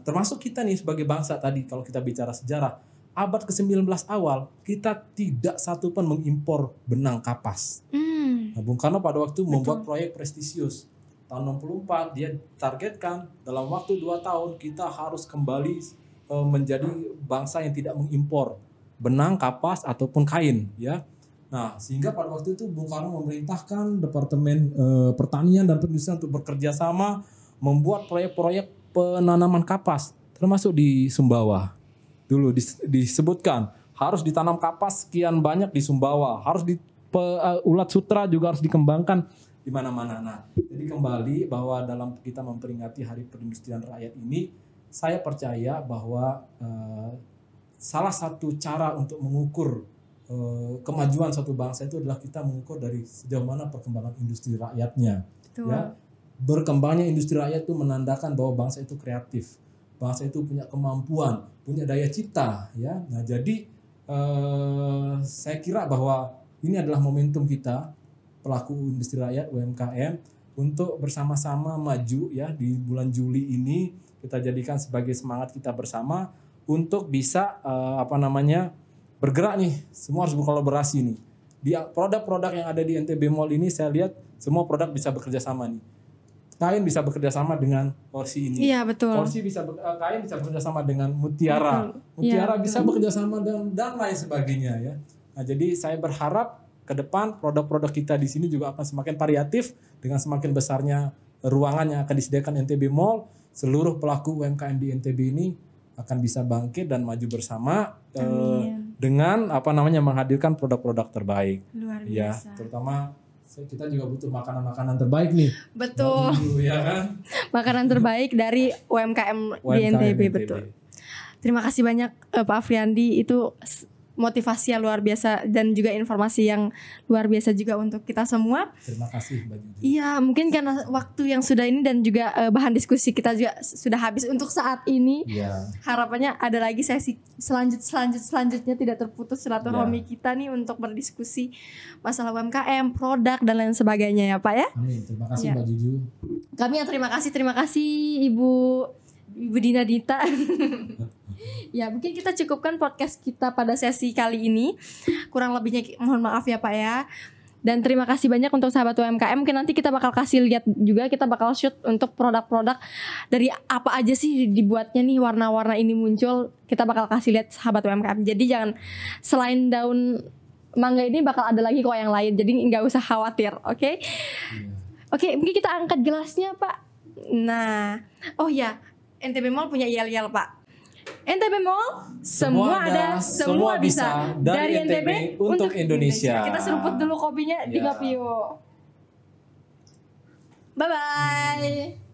termasuk kita nih sebagai bangsa tadi, kalau kita bicara sejarah, abad ke-19 awal kita tidak satu pun mengimpor benang kapas. Nah, Bung Karno pada waktu membuat proyek prestisius. Tahun 64 dia targetkan dalam waktu 2 tahun kita harus kembali menjadi bangsa yang tidak mengimpor benang kapas ataupun kain ya. Nah, sehingga pada waktu itu Bung Karno memerintahkan Departemen Pertanian dan Perindustrian untuk bekerja sama membuat proyek-proyek penanaman kapas, termasuk di Sumbawa. Dulu disebutkan harus ditanam kapas sekian banyak di Sumbawa, harus di ulat sutra juga harus dikembangkan di mana-mana. Nah, jadi kembali bahwa dalam kita memperingati Hari Perindustrian Rakyat ini, saya percaya bahwa salah satu cara untuk mengukur kemajuan suatu bangsa itu adalah kita mengukur dari sejauh mana perkembangan industri rakyatnya. Betul. Ya, berkembangnya industri rakyat itu menandakan bahwa bangsa itu kreatif, bangsa itu punya kemampuan, punya daya cipta. Ya, nah jadi saya kira bahwa ini adalah momentum kita pelaku industri rakyat UMKM untuk bersama-sama maju ya di bulan Juli ini kita jadikan sebagai semangat kita bersama untuk bisa bergerak nih, semua harus berkolaborasi nih. Di produk-produk yang ada di NTB Mall ini saya lihat semua produk bisa bekerja sama nih. Kain bisa bekerja sama dengan Porsi ini. Iya, betul. Porsi kain bisa bekerja sama dengan Mutiara. Betul. Mutiara Iya, bisa bekerja sama dan lain sebagainya ya. Nah, jadi saya berharap ke depan produk-produk kita di sini juga akan semakin variatif dengan semakin besarnya ruangan yang akan disediakan NTB Mall. Seluruh pelaku UMKM di NTB ini akan bisa bangkit dan maju bersama dengan menghadirkan produk-produk terbaik. Luar Ya, biasa. terutama kita juga butuh makanan-makanan terbaik nih. Betul. Ya kan? Makanan terbaik dari UMKM di NTB, betul. Terima kasih banyak Pak Afriandi, itu motivasi yang luar biasa dan juga informasi yang luar biasa juga untuk kita semua. Terima kasih Mbak Juju. Iya, mungkin karena waktu yang sudah ini dan juga bahan diskusi kita juga sudah habis untuk saat ini. Iya. Harapannya ada lagi sesi selanjutnya tidak terputus silaturahmi kita nih untuk berdiskusi masalah UMKM, produk dan lain sebagainya ya Pak ya. Amin. Terima kasih Ya. Mbak Juju. Kami yang terima kasih Ibu Dina Dita. Ya, mungkin kita cukupkan podcast kita pada sesi kali ini. Kurang lebihnya mohon maaf ya Pak ya. Dan terima kasih banyak untuk sahabat UMKM. Mungkin nanti kita bakal kasih lihat juga, kita bakal shoot untuk produk-produk dari apa aja sih dibuatnya nih, warna-warna ini muncul. Kita bakal kasih lihat sahabat UMKM. Jadi jangan, selain daun mangga ini bakal ada lagi kok yang lain. Jadi nggak usah khawatir, oke? Oke, mungkin kita angkat gelasnya Pak. Nah, oh ya, NTB Mall punya yel-yel Pak. NTB Mall, semua ada, semua bisa. Dari NTB untuk Indonesia. Kita seruput dulu kopinya di Ya. Ngopio. Bye-bye.